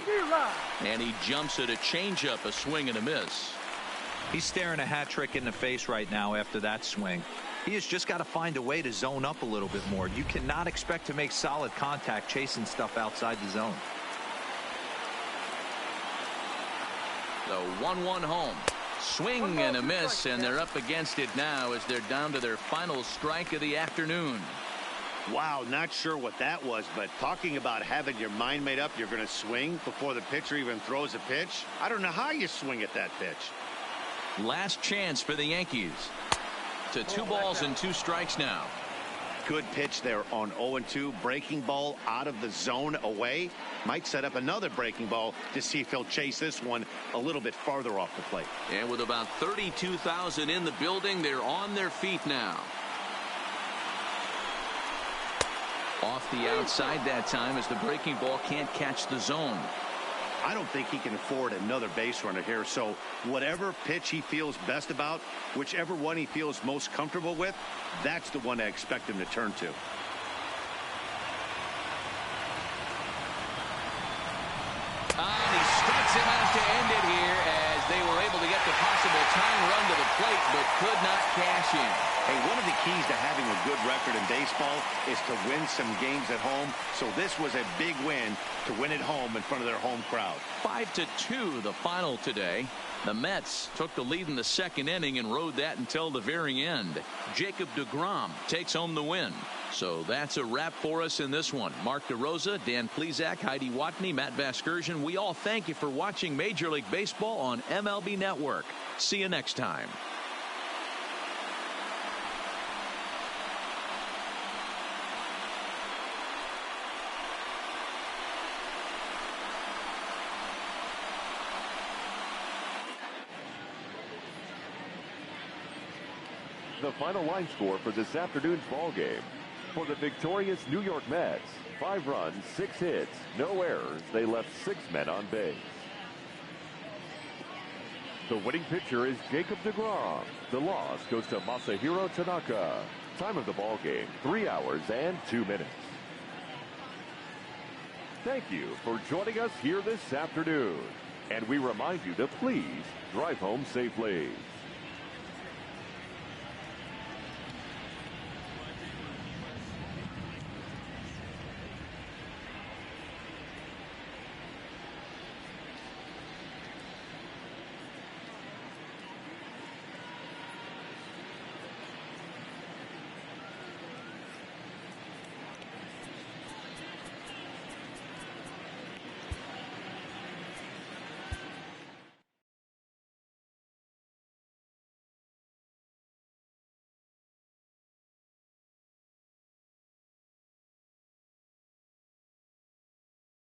And he jumps at a changeup, a swing and a miss. He's staring a hat trick in the face right now after that swing. He has just got to find a way to zone up a little bit more. You cannot expect to make solid contact chasing stuff outside the zone. The 1-1 home. Swing and a miss, and they're up against it now as they're down to their final strike of the afternoon. Wow, not sure what that was, but talking about having your mind made up, you're going to swing before the pitcher even throws a pitch. I don't know how you swing at that pitch. Last chance for the Yankees. To 2 balls and 2 strikes now. Good pitch there on 0-2. Breaking ball out of the zone away. Might set up another breaking ball to see if he'll chase this one a little bit farther off the plate. And with about 32,000 in the building, they're on their feet now. Off the outside that time as the breaking ball can't catch the zone. I don't think he can afford another base runner here, so whatever pitch he feels best about, whichever one he feels most comfortable with, that's the one I expect him to turn to. And he strikes him out to end it here as they were able to get the possible tying run to the plate but could not cash in. Hey, one of the keys to having a good record in baseball is to win some games at home. So this was a big win to win at home in front of their home crowd. 5-2 the final today. The Mets took the lead in the second inning and rode that until the very end. Jacob deGrom takes home the win. So that's a wrap for us in this one. Mark DeRosa, Dan Plesac, Heidi Watney, Matt Vasgersian. We all thank you for watching Major League Baseball on MLB Network. See you next time. The final line score for this afternoon's ball game. For the victorious New York Mets, 5 runs, 6 hits, no errors. They left 6 men on base. The winning pitcher is Jacob deGrom. The loss goes to Masahiro Tanaka. Time of the ball game, 3 hours and 2 minutes. Thank you for joining us here this afternoon. And we remind you to please drive home safely.